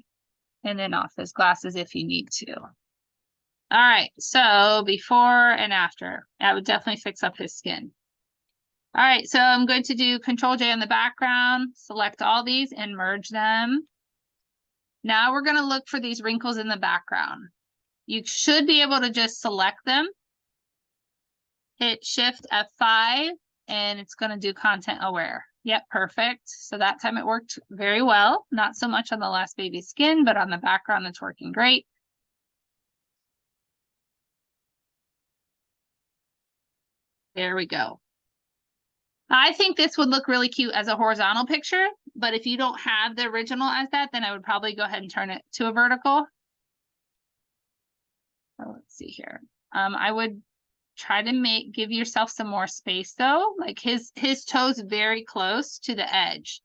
and then off his glasses if you need to. All right, so before and after, that would definitely fix up his skin. All right, so I'm going to do Control J on the background, select all these and merge them. Now we're going to look for these wrinkles in the background. You should be able to just select them. Hit Shift F5 and it's going to do content aware. Yep, perfect. So that time it worked very well. Not so much on the last baby's skin, but on the background it's working great. There we go. I think this would look really cute as a horizontal picture, but if you don't have the original as that, then I would probably go ahead and turn it to a vertical. So let's see here. I would try to give yourself some more space though, like his toes very close to the edge.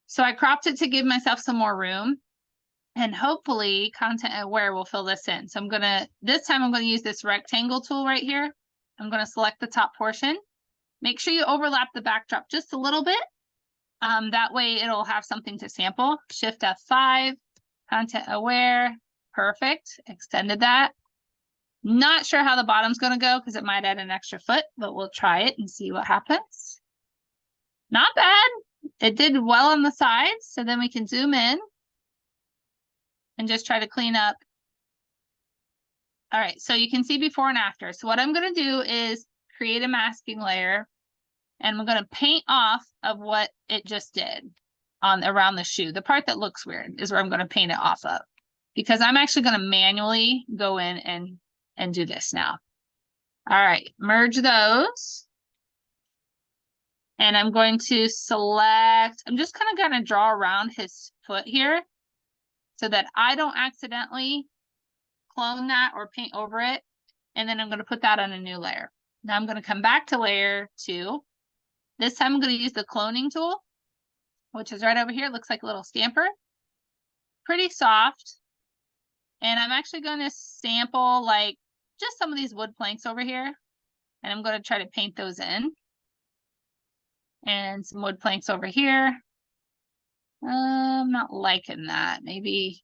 So I cropped it to give myself some more room and hopefully content aware will fill this in. So this time I'm going to use this rectangle tool right here. I'm going to select the top portion. Make sure you overlap the backdrop just a little bit. That way it'll have something to sample. Shift F5, content aware, perfect. Extended that. Not sure how the bottom's going to go because it might add an extra foot, but we'll try it and see what happens. Not bad. It did well on the sides, so then we can zoom in and just try to clean up. All right, so you can see before and after. So what I'm going to do is create a masking layer, and I'm going to paint off of what it just did on around the shoe. The part that looks weird is where I'm going to paint it off of, because I'm actually going to manually go in and do this now. All right, merge those. And I'm going to select, I'm just kind of going to draw around his foot here so that I don't accidentally clone that or paint over it. And then I'm going to put that on a new layer. Now I'm going to come back to layer 2. This time I'm going to use the cloning tool, which is right over here. It looks like a little stamper. Pretty soft. And I'm actually going to sample like just some of these wood planks over here. And I'm going to try to paint those in. And some wood planks over here. I'm not liking that. Maybe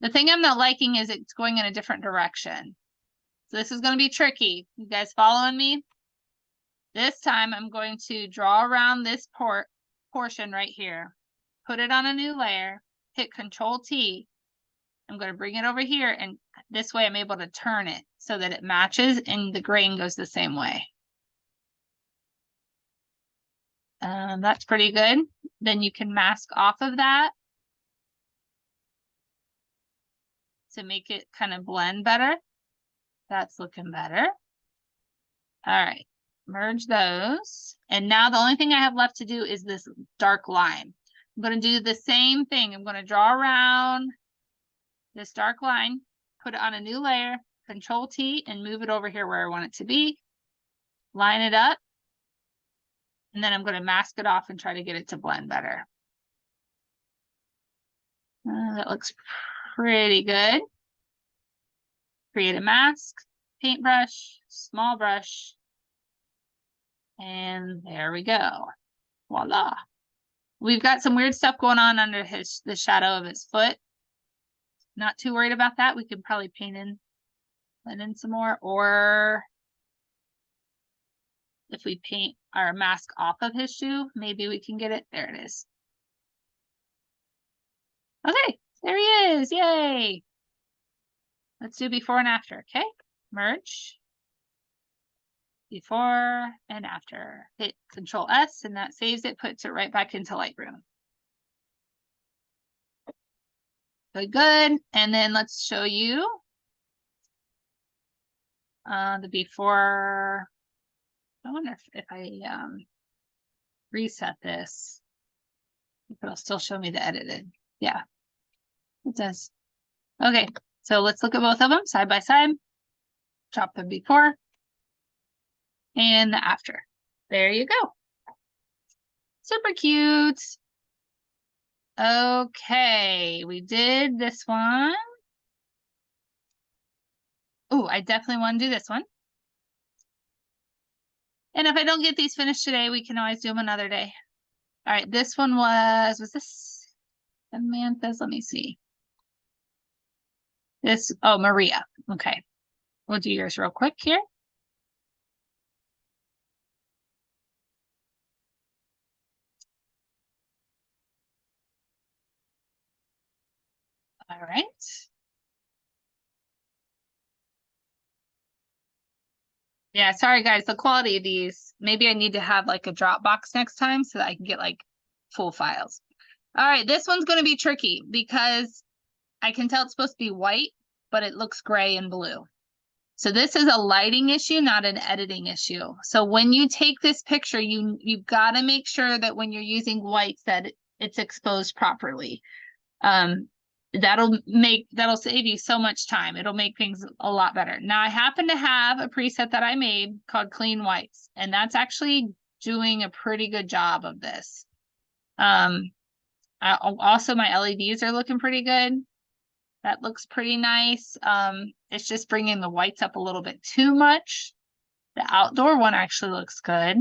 the thing I'm not liking is it's going in a different direction. So this is going to be tricky. You guys following me? This time I'm going to draw around this portion right here. Put it on a new layer. Hit Control T. I'm going to bring it over here, and this way I'm able to turn it so that it matches and the grain goes the same way. That's pretty good. Then you can mask off of that to make it kind of blend better. That's looking better. All right, merge those. And now the only thing I have left to do is this dark line. I'm going to do the same thing. I'm going to draw around this dark line, put it on a new layer, Control T, and move it over here where I want it to be. Line it up. And then I'm going to mask it off and try to get it to blend better. That looks pretty good. Create a mask, paintbrush, small brush. And there we go. Voila. We've got some weird stuff going on under the shadow of his foot. Not too worried about that. We could probably blend in some more, or if we paint our mask off of his shoe, maybe we can get it. There it is. Okay, there he is. Yay. Let's do before and after. Okay, merge. Before and after. Hit Control S, and that saves it, puts it right back into Lightroom. Good. And then let's show you the before. I wonder if I reset this, if it'll still show me the edited. Yeah, it does. Okay, so let's look at both of them side by side. Drop the before and the after. There you go. Super cute. Okay, we did this one. Oh, I definitely want to do this one. And if I don't get these finished today, we can always do them another day. All right, this one was this Samantha's? Let me see. This, oh, Maria. Okay, we'll do yours real quick here. All right. Yeah, sorry guys, the quality of these, maybe I need to have like a Dropbox next time so that I can get like full files. All right, this one's going to be tricky because I can tell it's supposed to be white, but it looks gray and blue. So this is a lighting issue, not an editing issue. So when you take this picture, you've got to make sure that when you're using whites that it's exposed properly. That'll save you so much time. It'll make things a lot better. Now I happen to have a preset that I made called Clean Whites, and that's actually doing a pretty good job of this. Also my LEDs are looking pretty good. That looks pretty nice. It's just bringing the whites up a little bit too much. The outdoor one actually looks good.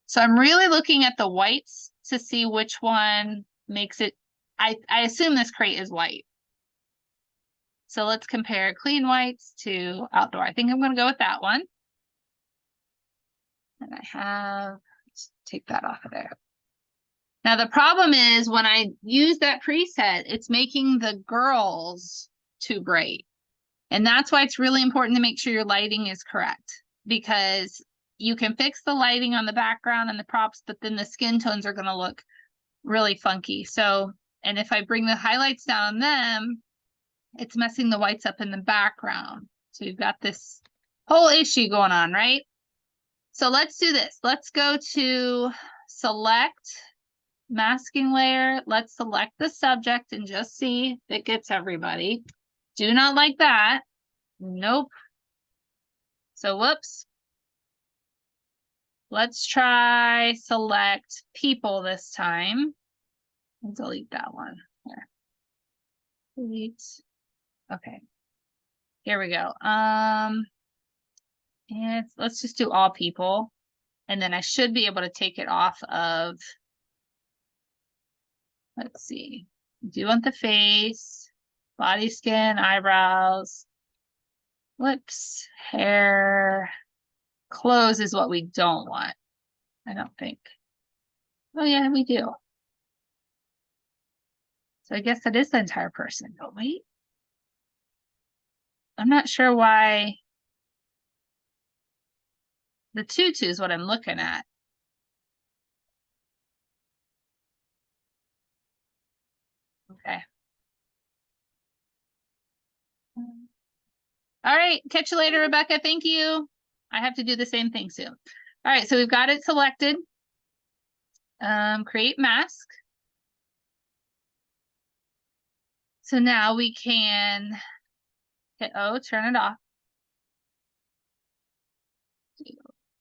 So I'm really looking at the whites to see which one makes it. I assume this crate is white. So let's compare clean whites to outdoor. I think I'm going to go with that one. And let's take that off of there. Now the problem is when I use that preset, it's making the girls too bright. And that's why it's really important to make sure your lighting is correct, because you can fix the lighting on the background and the props, but then the skin tones are going to look really funky. So, and if I bring the highlights down on them, it's messing the whites up in the background. So you've got this whole issue going on, right? So let's do this. Let's go to select masking layer. Let's select the subject and just see if it gets everybody. Do not like that. Nope. So whoops. Let's try select people this time. And delete that one. Here. Delete. Okay. Here we go. And let's just do all people. And then I should be able to take it off of, let's see. Do you want the face, body, skin, eyebrows, lips, hair, clothes is what we don't want. I don't think. Oh yeah, we do. So I guess that is the entire person. Oh wait. I'm not sure why. The tutu is what I'm looking at. Okay. All right. Catch you later, Rebecca. Thank you. I have to do the same thing soon. All right. So we've got it selected. Create mask. So now we can hit O, turn it off.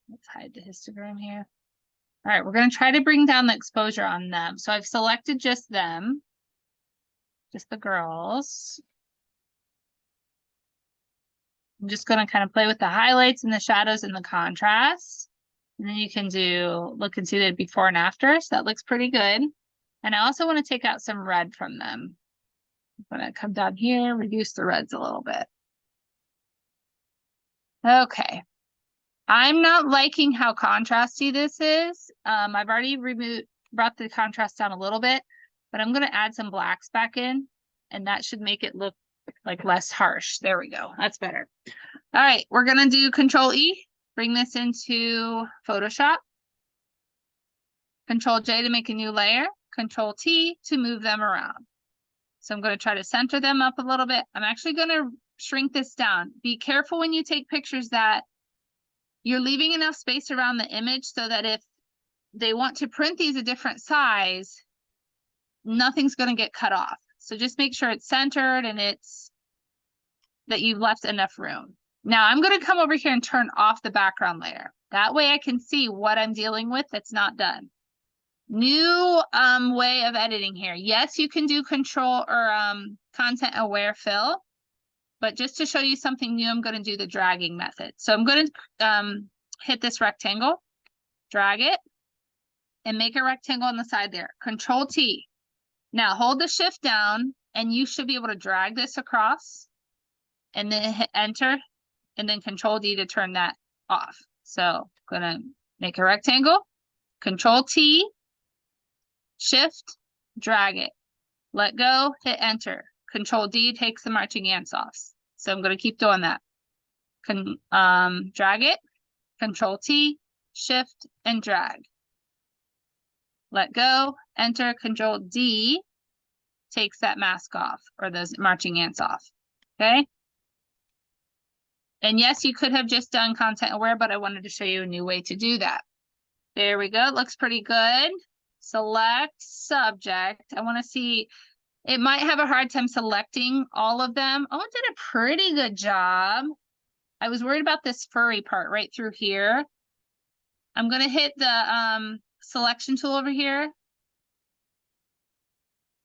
Let's hide the histogram here. All right, we're going to try to bring down the exposure on them. So I've selected just them, just the girls. I'm just going to kind of play with the highlights and the shadows and the contrast. And then you can look and see the before and after. So that looks pretty good. And I also want to take out some red from them. I'm going to come down here, reduce the reds a little bit. Okay. I'm not liking how contrasty this is. I've already brought the contrast down a little bit, but I'm going to add some blacks back in, and that should make it look like less harsh. There we go. That's better. All right, we're going to do Control E, bring this into Photoshop. Control J to make a new layer. Control T to move them around. So I'm going to try to center them up a little bit. I'm actually going to shrink this down. Be careful when you take pictures that you're leaving enough space around the image so that if they want to print these a different size, nothing's going to get cut off. So just make sure it's centered and that you've left enough room. Now I'm going to come over here and turn off the background layer. That way I can see what I'm dealing with that's not done. New way of editing here. Yes, you can do control or content aware fill, but just to show you something new, I'm going to do the dragging method. So I'm going to hit this rectangle, drag it, and make a rectangle on the side there. Control T. Now hold the shift down, and you should be able to drag this across, and then hit enter, and then Control D to turn that off. So I'm going to make a rectangle, Control T, shift, drag it, let go, hit enter. Control D takes the marching ants off. So I'm going to keep doing that. Drag it, Control T, shift, and drag. Let go, enter, Control D takes that mask off, or those marching ants off. Okay. And yes, you could have just done content aware, but I wanted to show you a new way to do that. There we go. It looks pretty good. Select subject. I want to see, it might have a hard time selecting all of them. Oh, it did a pretty good job. I was worried about this furry part right through here. I'm going to hit the selection tool over here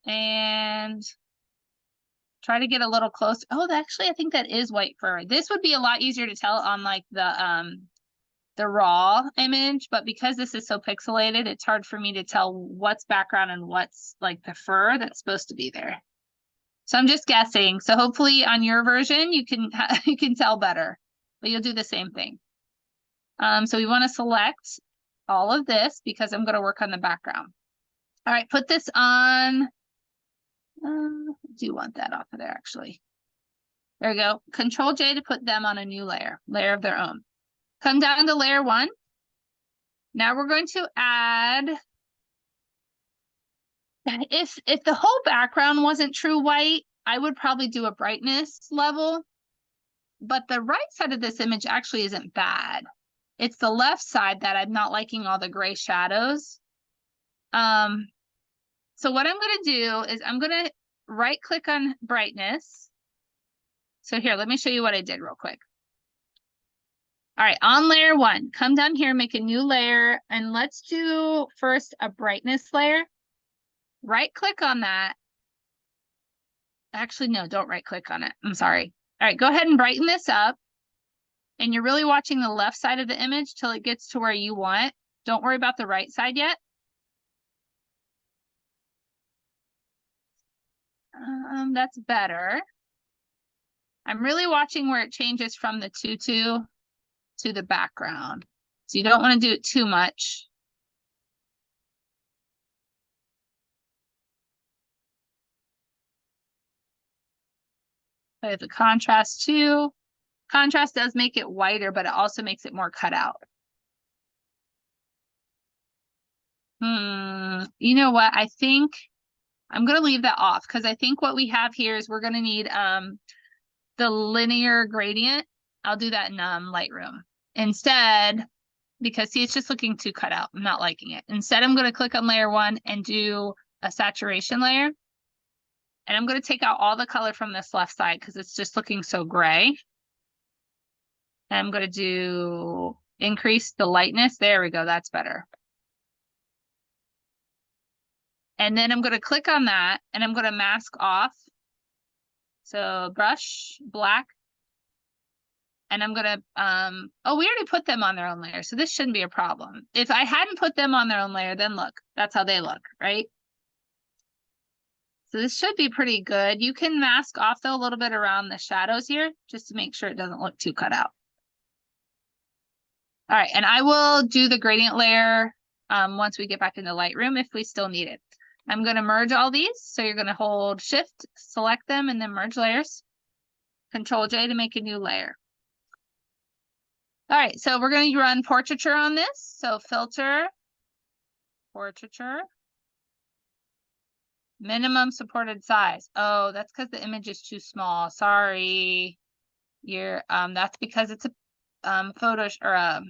and try to get a little close. Oh, actually, I think that is white fur. This would be a lot easier to tell on like the raw image, but because this is so pixelated, it's hard for me to tell what's background and what's like the fur that's supposed to be there. So I'm just guessing. So hopefully on your version, you can you can tell better, but you'll do the same thing. So we want to select all of this because I'm going to work on the background. All right, put this on. I do want that off of there actually. There we go. Control J to put them on a new layer of their own. Come down to layer 1. Now we're going to add, if the whole background wasn't true white, I would probably do a brightness level, but the right side of this image actually isn't bad. It's the left side that I'm not liking all the gray shadows. So what I'm going to do is I'm going to right click on brightness. So here, let me show you what I did real quick. All right, on layer 1, come down here, make a new layer, and let's do first a brightness layer. Right click on that. Actually, no, don't right click on it. I'm sorry. All right, go ahead and brighten this up. And you're really watching the left side of the image till it gets to where you want. Don't worry about the right side yet. That's better. I'm really watching where it changes from the tutu to the background. So you don't want to do it too much. I have the contrast too. Contrast does make it whiter, but it also makes it more cut out. You know what? I think I'm going to leave that off because I think what we have here is we're going to need the linear gradient. I'll do that in Lightroom instead, because see, it's just looking too cut out. I'm not liking it. Instead, I'm going to click on layer 1 and do a saturation layer. And I'm going to take out all the color from this left side because it's just looking so gray. And I'm going to do increase the lightness. There we go. That's better. And then I'm going to click on that and I'm going to mask off. So brush, black. And I'm going to, oh, we already put them on their own layer. So this shouldn't be a problem. If I hadn't put them on their own layer, then look, that's how they look, right? So this should be pretty good. You can mask off though a little bit around the shadows here, just to make sure it doesn't look too cut out. All right, and I will do the gradient layer once we get back into Lightroom if we still need it. I'm going to merge all these. So you're going to hold Shift, select them, and then merge layers. Control J to make a new layer. All right, so we're going to run portraiture on this. So filter, portraiture, minimum supported size. Oh, that's because the image is too small. Sorry. You're that's because it's a photo or a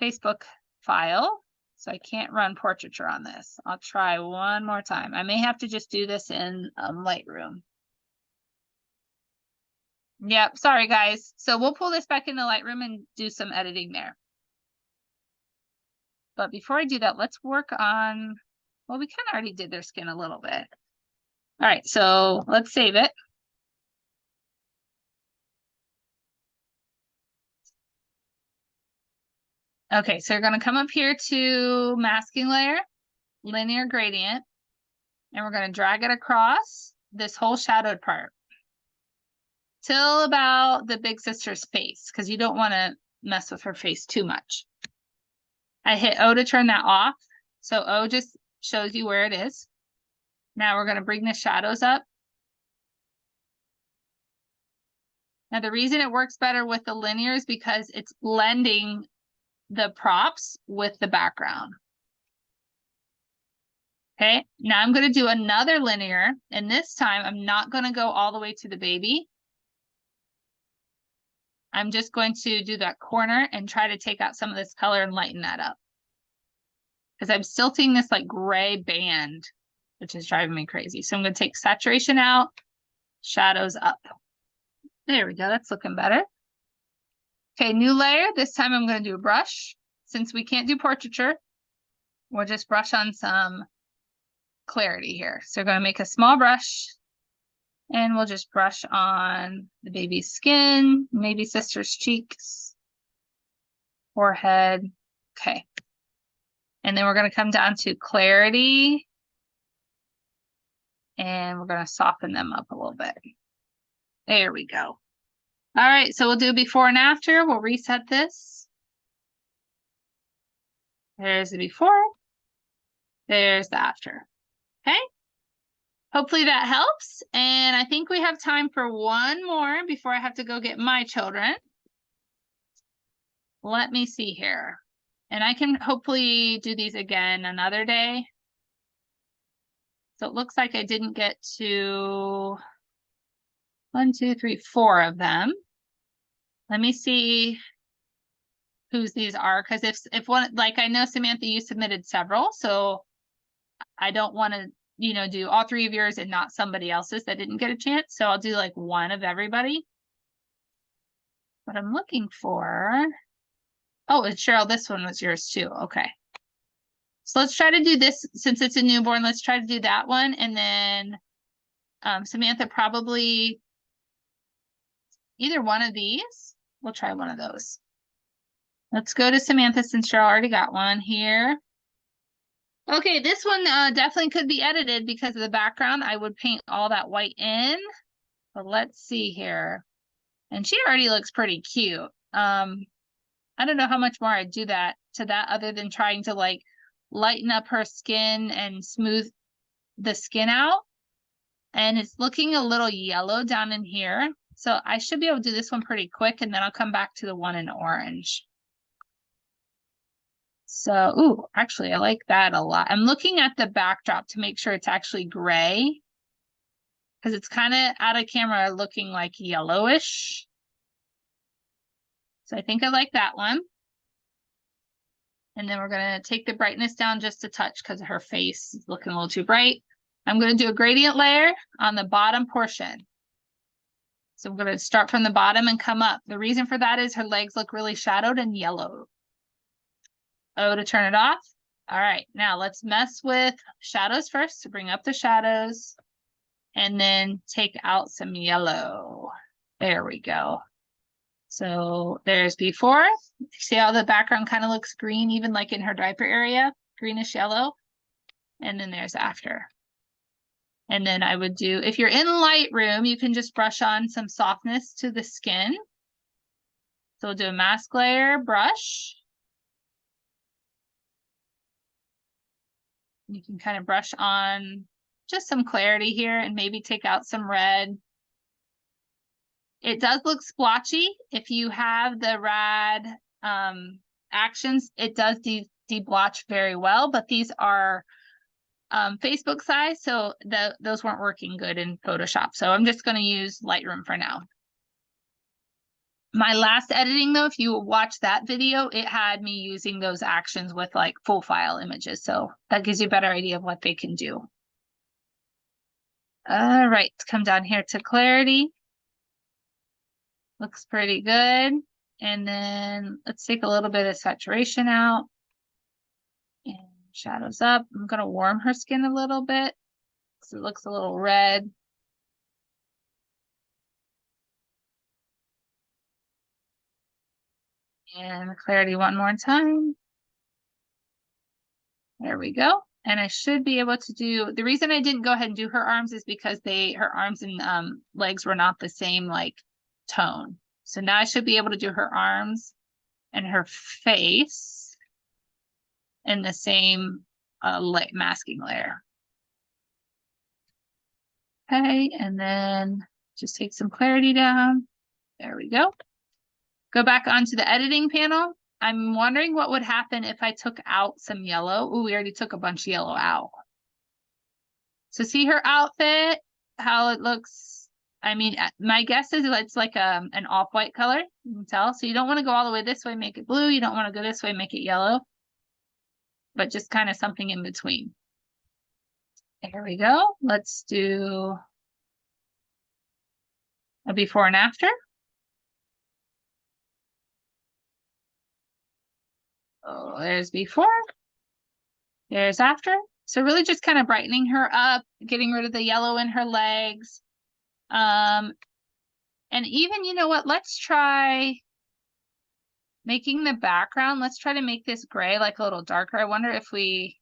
Facebook file. So I can't run portraiture on this. I'll try one more time. I may have to just do this in Lightroom. Yep, sorry guys. So we'll pull this back into Lightroom and do some editing there. But before I do that, let's work on, well, we kind of already did their skin a little bit. All right, so let's save it. Okay, so you're going to come up here to masking layer, linear gradient, and we're going to drag it across this whole shadowed part till about the big sister's face, because you don't want to mess with her face too much. I hit O to turn that off. So O just shows you where it is. Now we're going to bring the shadows up. Now the reason it works better with the linear is because it's blending the props with the background. Okay, now I'm going to do another linear, and this time I'm not going to go all the way to the baby. I'm just going to do that corner and try to take out some of this color and lighten that up. Because I'm still seeing this like gray band, which is driving me crazy. So I'm going to take saturation out, shadows up. There we go, that's looking better. Okay, new layer. This time I'm going to do a brush. Since we can't do portraiture, we'll just brush on some clarity here. So we're going to make a small brush and we'll just brush on the baby's skin, maybe sister's cheeks, forehead. Okay. And then we're going to come down to clarity. And we're going to soften them up a little bit. There we go. All right, so we'll do before and after. We'll reset this. There's the before. There's the after. Okay. Hopefully that helps. And I think we have time for one more before I have to go get my children. Let me see here. And I can hopefully do these again another day. So it looks like I didn't get to 1, 2, 3, 4 of them. Let me see whose these are, because if one, like I know Samantha, you submitted several, so I don't want to, you know, do all 3 of yours and not somebody else's that didn't get a chance. So I'll do like one of everybody. What I'm looking for. Oh, it's Cheryl. This one was yours too. Okay. So let's try to do this since it's a newborn. Let's try to do that one. And then Samantha, probably either one of these. We'll try one of those. Let's go to Samantha since Cheryl already got one here. Okay, this one definitely could be edited because of the background. I would paint all that white in. But let's see here. And she already looks pretty cute. I don't know how much more I'd do that to that other than trying to like lighten up her skin and smooth the skin out. And it's looking a little yellow down in here. So I should be able to do this one pretty quick, and then I'll come back to the one in orange. So, ooh, actually, I like that a lot. I'm looking at the backdrop to make sure it's actually gray, because it's kind of out of camera looking like yellowish. So I think I like that one. And then we're going to take the brightness down just a touch because her face is looking a little too bright. I'm going to do a gradient layer on the bottom portion. So I'm going to start from the bottom and come up. The reason for that is her legs look really shadowed and yellow. O to turn it off. All right, now let's mess with shadows first to bring up the shadows and then take out some yellow. There we go. So there's before. See how the background kind of looks green, even like in her diaper area, greenish yellow. And then there's after. And then I would do, if you're in Lightroom, you can just brush on some softness to the skin. So we'll do a mask layer brush. You can kind of brush on just some clarity here and maybe take out some red. It does look splotchy. If you have the rad actions, it does de-blotch very well, but these are Facebook size, so those weren't working good in Photoshop. So I'm just going to use Lightroom for now. My last editing, though, if you watch that video, it had me using those actions with like full file images. So that gives you a better idea of what they can do. All right, come down here to clarity. Looks pretty good. And then let's take a little bit of saturation out. And shadows up. I'm going to warm her skin a little bit because it looks a little red. And the clarity one more time. There we go. And I should be able to do, the reason I didn't go ahead and do her arms is because her arms and legs were not the same like tone. So now I should be able to do her arms and her face in the same masking layer. Okay, and then just take some clarity down. There we go. Go back onto the editing panel. I'm wondering what would happen if I took out some yellow. Oh, we already took a bunch of yellow out. So see her outfit, how it looks. I mean, my guess is it's like an off-white color. You can tell. So you don't want to go all the way this way, make it blue. You don't want to go this way, make it yellow. But just kind of something in between. There we go. Let's do a before and after. Oh, there's before. There's after. So really just kind of brightening her up, getting rid of the yellow in her legs. And even, you know what, let's try making the background. Let's try to make this gray like a little darker. I wonder if we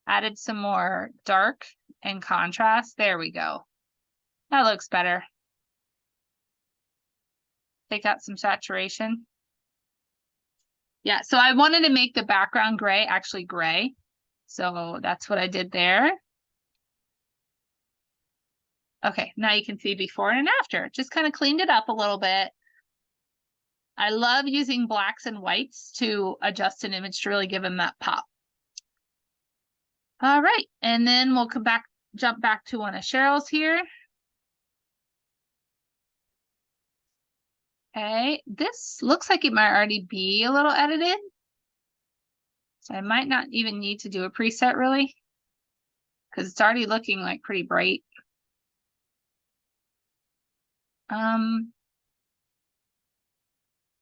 added some more dark and contrast. There we go. That looks better. Take out some saturation. Yeah, so I wanted to make the background gray actually gray. So that's what I did there. Okay, now you can see before and after. Just kind of cleaned it up a little bit. I love using blacks and whites to adjust an image to really give them that pop. All right, and then we'll jump back to one of Cheryl's here. Okay, this looks like it might already be a little edited. So I might not even need to do a preset really, because it's already looking like pretty bright. Let's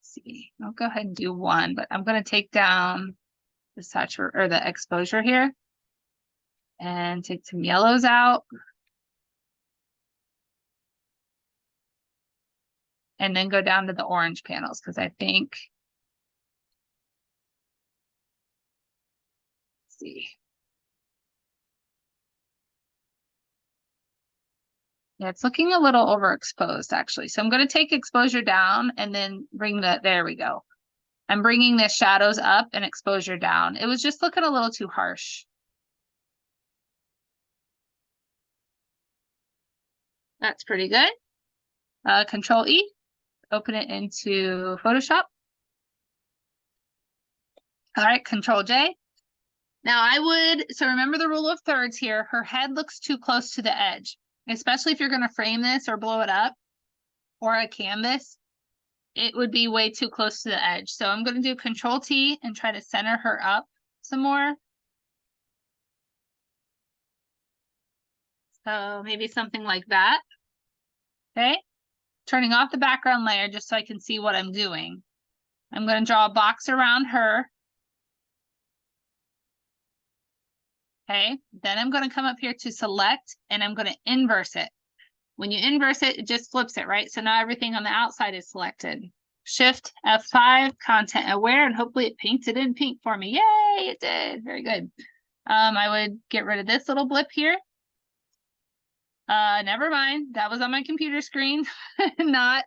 see, I'll go ahead and do one, but I'm going to take down the saturate or the exposure here and take some yellows out. And then go down to the orange panels because I think, let's see. Yeah, it's looking a little overexposed actually. So I'm going to take exposure down and then bring there we go. I'm bringing the shadows up and exposure down. It was just looking a little too harsh. That's pretty good. Control E, open it into Photoshop. All right, Control J. Now so remember the rule of thirds here. Her head looks too close to the edge, especially if you're going to frame this or blow it up or a canvas. It would be way too close to the edge. So I'm going to do Control T and try to center her up some more. So maybe something like that. Okay. Turning off the background layer just so I can see what I'm doing. I'm going to draw a box around her. Okay. Then I'm going to come up here to select and I'm going to inverse it. When you inverse it, it just flips it, right? So now everything on the outside is selected. Shift F5, content aware, and hopefully it paints it in pink for me. Yay, it did. Very good. I would get rid of this little blip here. Never mind. That was on my computer screen, not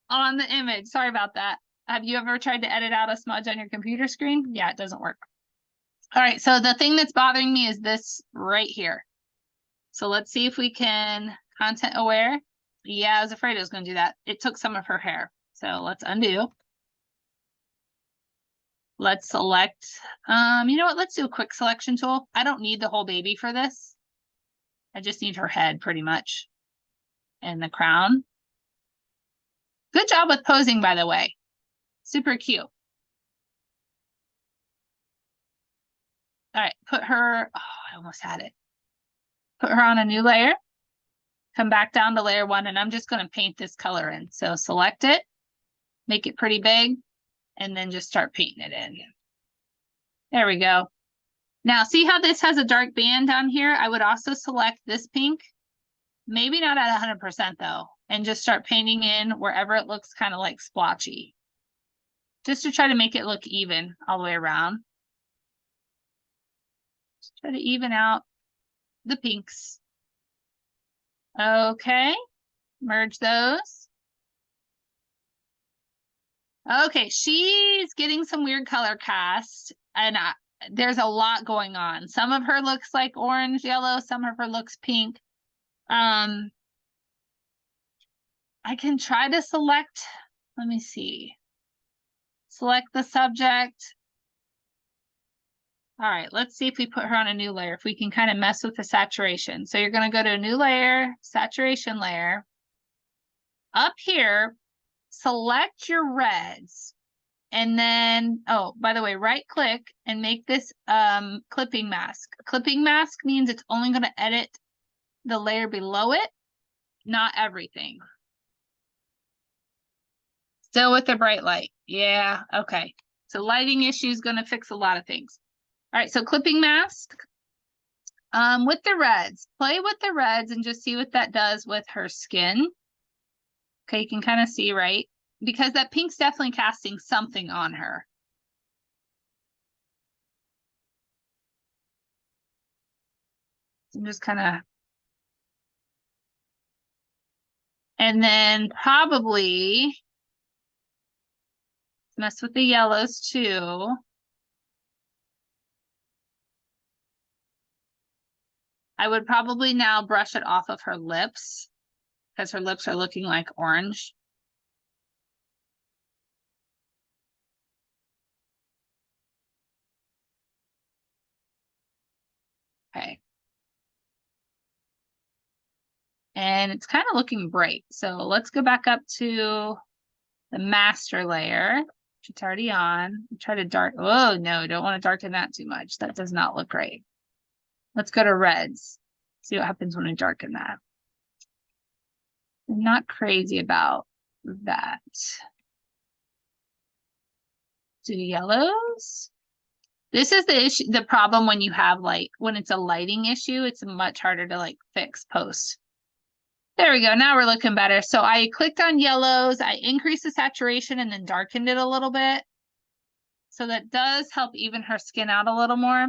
on the image. Sorry about that. Have you ever tried to edit out a smudge on your computer screen? Yeah, it doesn't work. All right, so the thing that's bothering me is this right here. So let's see if we can content aware. Yeah, I was afraid it was going to do that. It took some of her hair. So let's undo. Let's select, you know what? Let's do a quick selection tool. I don't need the whole baby for this. I just need her head pretty much. And the crown. Good job with posing, by the way. Super cute. All right, put her, oh, I almost had it. Put her on a new layer. Come back down to layer 1, and I'm just going to paint this color in. So select it, make it pretty big, and then just start painting it in. There we go. Now, see how this has a dark band down here? I would also select this pink, maybe not at 100% though, and just start painting in wherever it looks kind of like splotchy, just to try to make it look even all the way around. Just try to even out the pinks. Okay, merge those. Okay, she's getting some weird color cast, and there's a lot going on. Some of her looks like orange, yellow, some of her looks pink. I can try to select, let me see. Select the subject. All right, let's see if we put her on a new layer, if we can kind of mess with the saturation. So you're going to go to a new layer, saturation layer. Up here, select your reds. And then, oh, by the way, right click and make this clipping mask. Clipping mask means it's only going to edit the layer below it, not everything. Still with the bright light. Yeah, okay. So lighting issue is going to fix a lot of things. All right, so clipping mask. With the reds, play with the reds and just see what that does with her skin. Okay, you can kind of see, right? Because that pink's definitely casting something on her. I'm just kind of, and then probably mess with the yellows too. I would probably now brush it off of her lips because her lips are looking like orange. Okay. And it's kind of looking bright. So let's go back up to the master layer, which it's already on. Try to dark. Oh, no, don't want to darken that too much. That does not look great. Let's go to reds. See what happens when I darken that. I'm not crazy about that. Do yellows. This is the issue, the problem when you have like, when it's a lighting issue, it's much harder to like fix post. There we go. Now we're looking better. So I clicked on yellows, I increased the saturation and then darkened it a little bit. So that does help even her skin out a little more.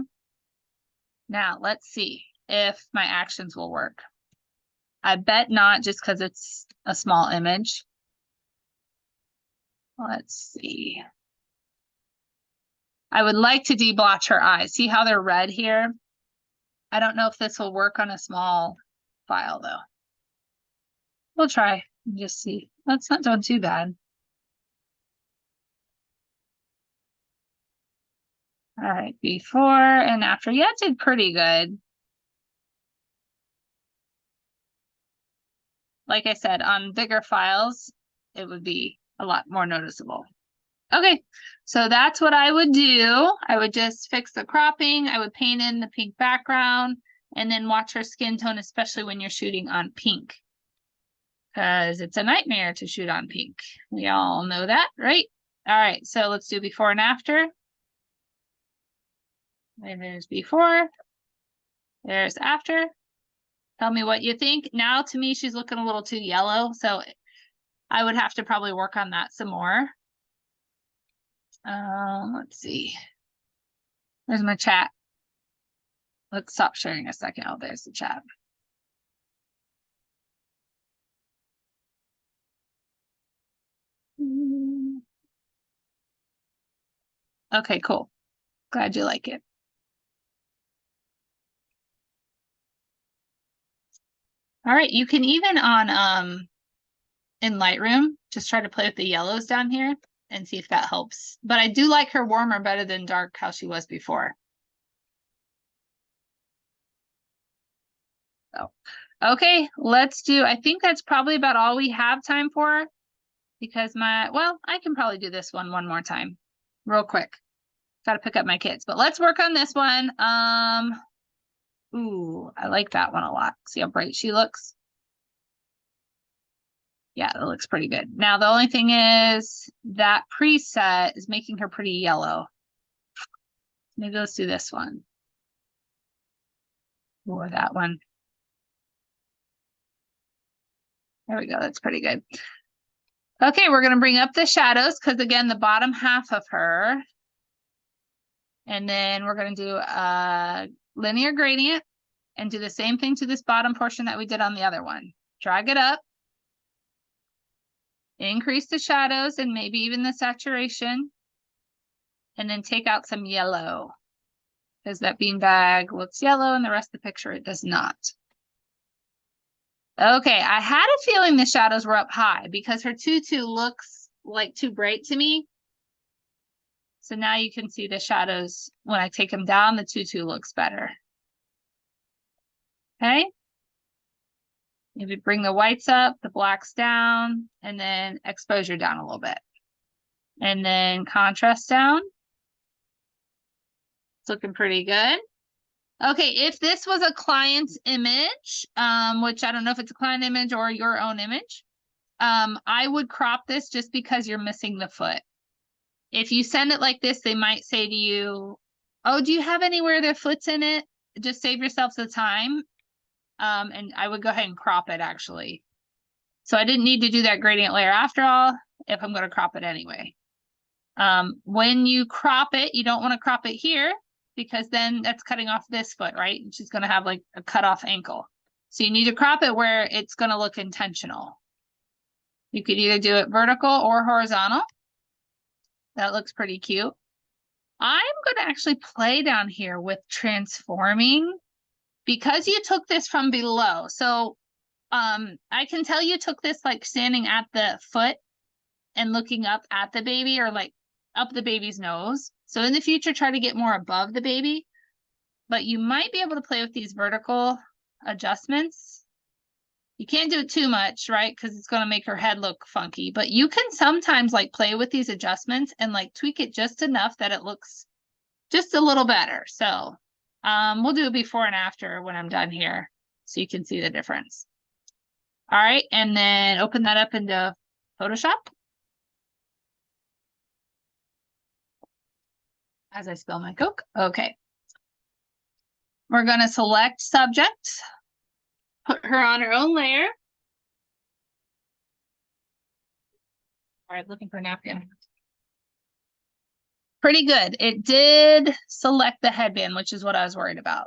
Now let's see if my actions will work. I bet not, just because it's a small image. Let's see. I would like to deblotch her eyes. See how they're red here? I don't know if this will work on a small file though. We'll try and just see. That's not doing too bad. All right, before and after. Yeah, it did pretty good. Like I said, on bigger files, it would be a lot more noticeable. Okay, so that's what I would do. I would just fix the cropping. I would paint in the pink background and then watch her skin tone, especially when you're shooting on pink. Because it's a nightmare to shoot on pink. We all know that, right? All right, so let's do before and after. And there's before. There's after. Tell me what you think. Now, to me, she's looking a little too yellow, so I would have to probably work on that some more. Let's see. There's my chat. Let's stop sharing a second. Oh, there's the chat. Okay, cool. Glad you like it. All right, you can even on in Lightroom just try to play with the yellows down here and see if that helps. But I do like her warmer better than dark how she was before. So, okay, let's do, I think that's probably about all we have time for because well, I can probably do this one more time real quick. Got to pick up my kids, but let's work on this one. Ooh, I like that one a lot. See how bright she looks? Yeah, it looks pretty good. Now, the only thing is that preset is making her pretty yellow. Maybe let's do this one. Or that one. There we go. That's pretty good. Okay, we're going to bring up the shadows because, again, the bottom half of her. And then we're going to do a linear gradient and do the same thing to this bottom portion that we did on the other one. Drag it up. Increase the shadows and maybe even the saturation. And then take out some yellow. Because that beanbag looks yellow and the rest of the picture it does not. Okay, I had a feeling the shadows were up high because her tutu looks like too bright to me. So now you can see the shadows. When I take them down, the tutu looks better. Okay. Maybe bring the whites up, the blacks down, and then exposure down a little bit. And then contrast down. It's looking pretty good. Okay, if this was a client's image, which I don't know if it's a client image or your own image, I would crop this just because you're missing the foot. If you send it like this, they might say to you, oh, do you have anywhere their foot's in it? Just save yourself the time. And I would go ahead and crop it actually. So I didn't need to do that gradient layer after all, if I'm going to crop it anyway. When you crop it, you don't want to crop it here because then that's cutting off this foot, right? And she's going to have like a cut off ankle. So you need to crop it where it's going to look intentional. You could either do it vertical or horizontal. That looks pretty cute. I'm going to actually play down here with transforming because you took this from below. So I can tell you took this like standing at the foot and looking up at the baby, or like up the baby's nose. So in the future, try to get more above the baby, but you might be able to play with these vertical adjustments. You can't do it too much, right? Because it's going to make her head look funky, but you can sometimes like play with these adjustments and like tweak it just enough that it looks just a little better. So we'll do a before and after when I'm done here so you can see the difference. All right, and then open that up into Photoshop. As I spill my Coke. Okay. We're going to select subject, put her on her own layer. All right, looking for a napkin. Pretty good. It did select the headband, which is what I was worried about.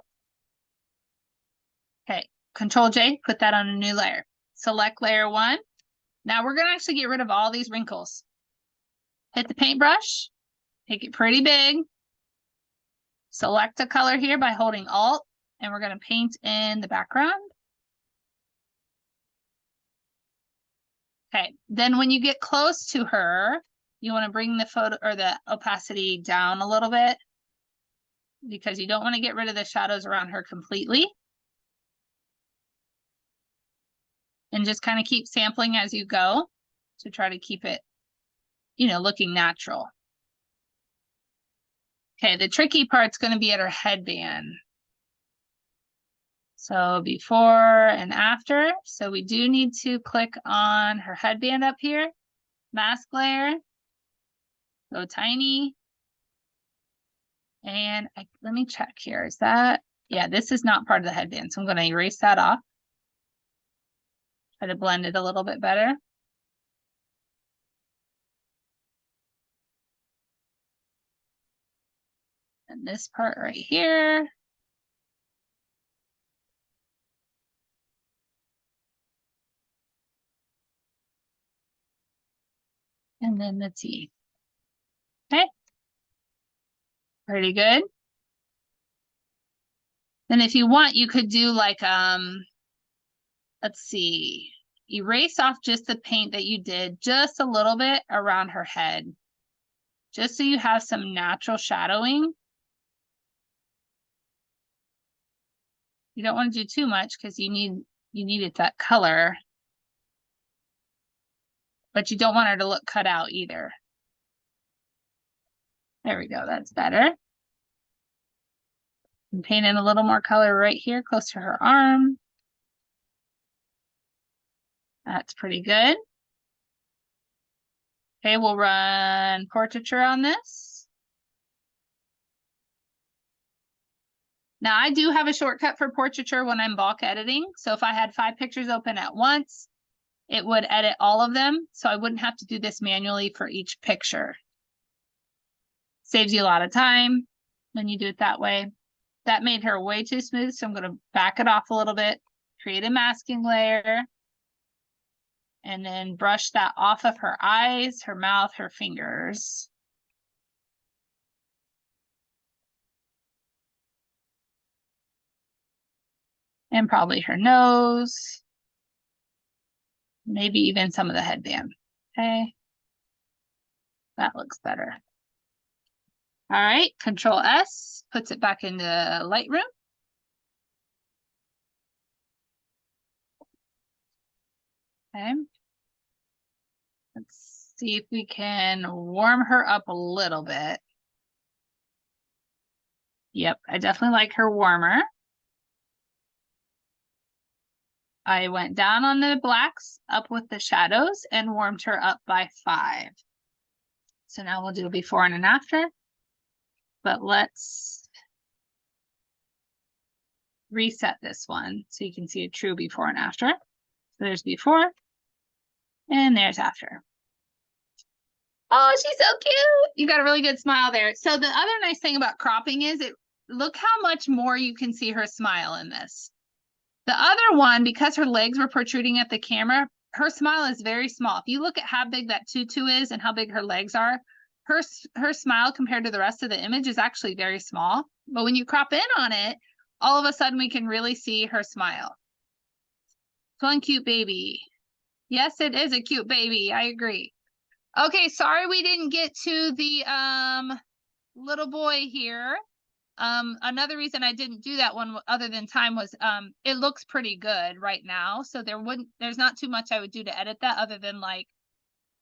Okay, Control J, put that on a new layer. Select layer 1. Now we're going to actually get rid of all these wrinkles. Hit the paintbrush, make it pretty big. Select a color here by holding Alt, and we're going to paint in the background. Okay, then when you get close to her, you want to bring the photo or the opacity down a little bit because you don't want to get rid of the shadows around her completely. And just kind of keep sampling as you go to try to keep it, you know, looking natural. Okay, the tricky part's going to be at her headband. So before and after. So we do need to click on her headband up here. Mask layer. Go tiny. And let me check here. Is that, yeah, this is not part of the headband. So I'm going to erase that off. Try to blend it a little bit better. And this part right here. And then the T. Okay. Pretty good. Then if you want, you could do like, let's see, erase off just the paint that you did just a little bit around her head, just so you have some natural shadowing. You don't want to do too much because you needed that color, but you don't want her to look cut out either. There we go, that's better. And paint in a little more color right here, close to her arm. That's pretty good. Okay, we'll run portraiture on this. Now I do have a shortcut for portraiture when I'm bulk editing. So if I had 5 pictures open at once, it would edit all of them. So I wouldn't have to do this manually for each picture. Saves you a lot of time when you do it that way. That made her way too smooth. So I'm going to back it off a little bit, create a masking layer, and then brush that off of her eyes, her mouth, her fingers. And probably her nose. Maybe even some of the headband. Okay. That looks better. All right, Control S puts it back into Lightroom. Okay. Let's see if we can warm her up a little bit. Yep, I definitely like her warmer. I went down on the blacks, up with the shadows, and warmed her up by 5. So now we'll do a before and an after. But let's reset this one so you can see a true before and after. So there's before, and there's after. Oh, she's so cute. You got a really good smile there. So the other nice thing about cropping is it look how much more you can see her smile in this. The other one, because her legs were protruding at the camera, her smile is very small. If you look at how big that tutu is and how big her legs are, her smile compared to the rest of the image is actually very small. But when you crop in on it, all of a sudden we can really see her smile. It's one cute baby. Yes, it is a cute baby. I agree. Okay, sorry we didn't get to the little boy here. Another reason I didn't do that one other than time was it looks pretty good right now. So there's not too much I would do to edit that other than like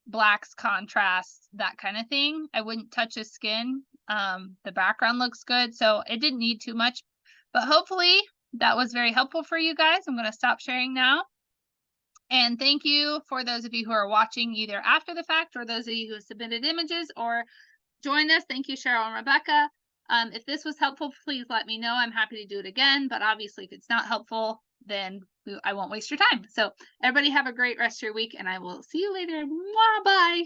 blacks, contrasts, that kind of thing. I wouldn't touch his skin. The background looks good, so it didn't need too much. But hopefully that was very helpful for you guys. I'm going to stop sharing now. And thank you for those of you who are watching either after the fact or those of you who submitted images or joined us. Thank you, Cheryl and Rebecca. If this was helpful, please let me know. I'm happy to do it again. But obviously, if it's not helpful, then I won't waste your time. So everybody have a great rest of your week, and I will see you later. Bye.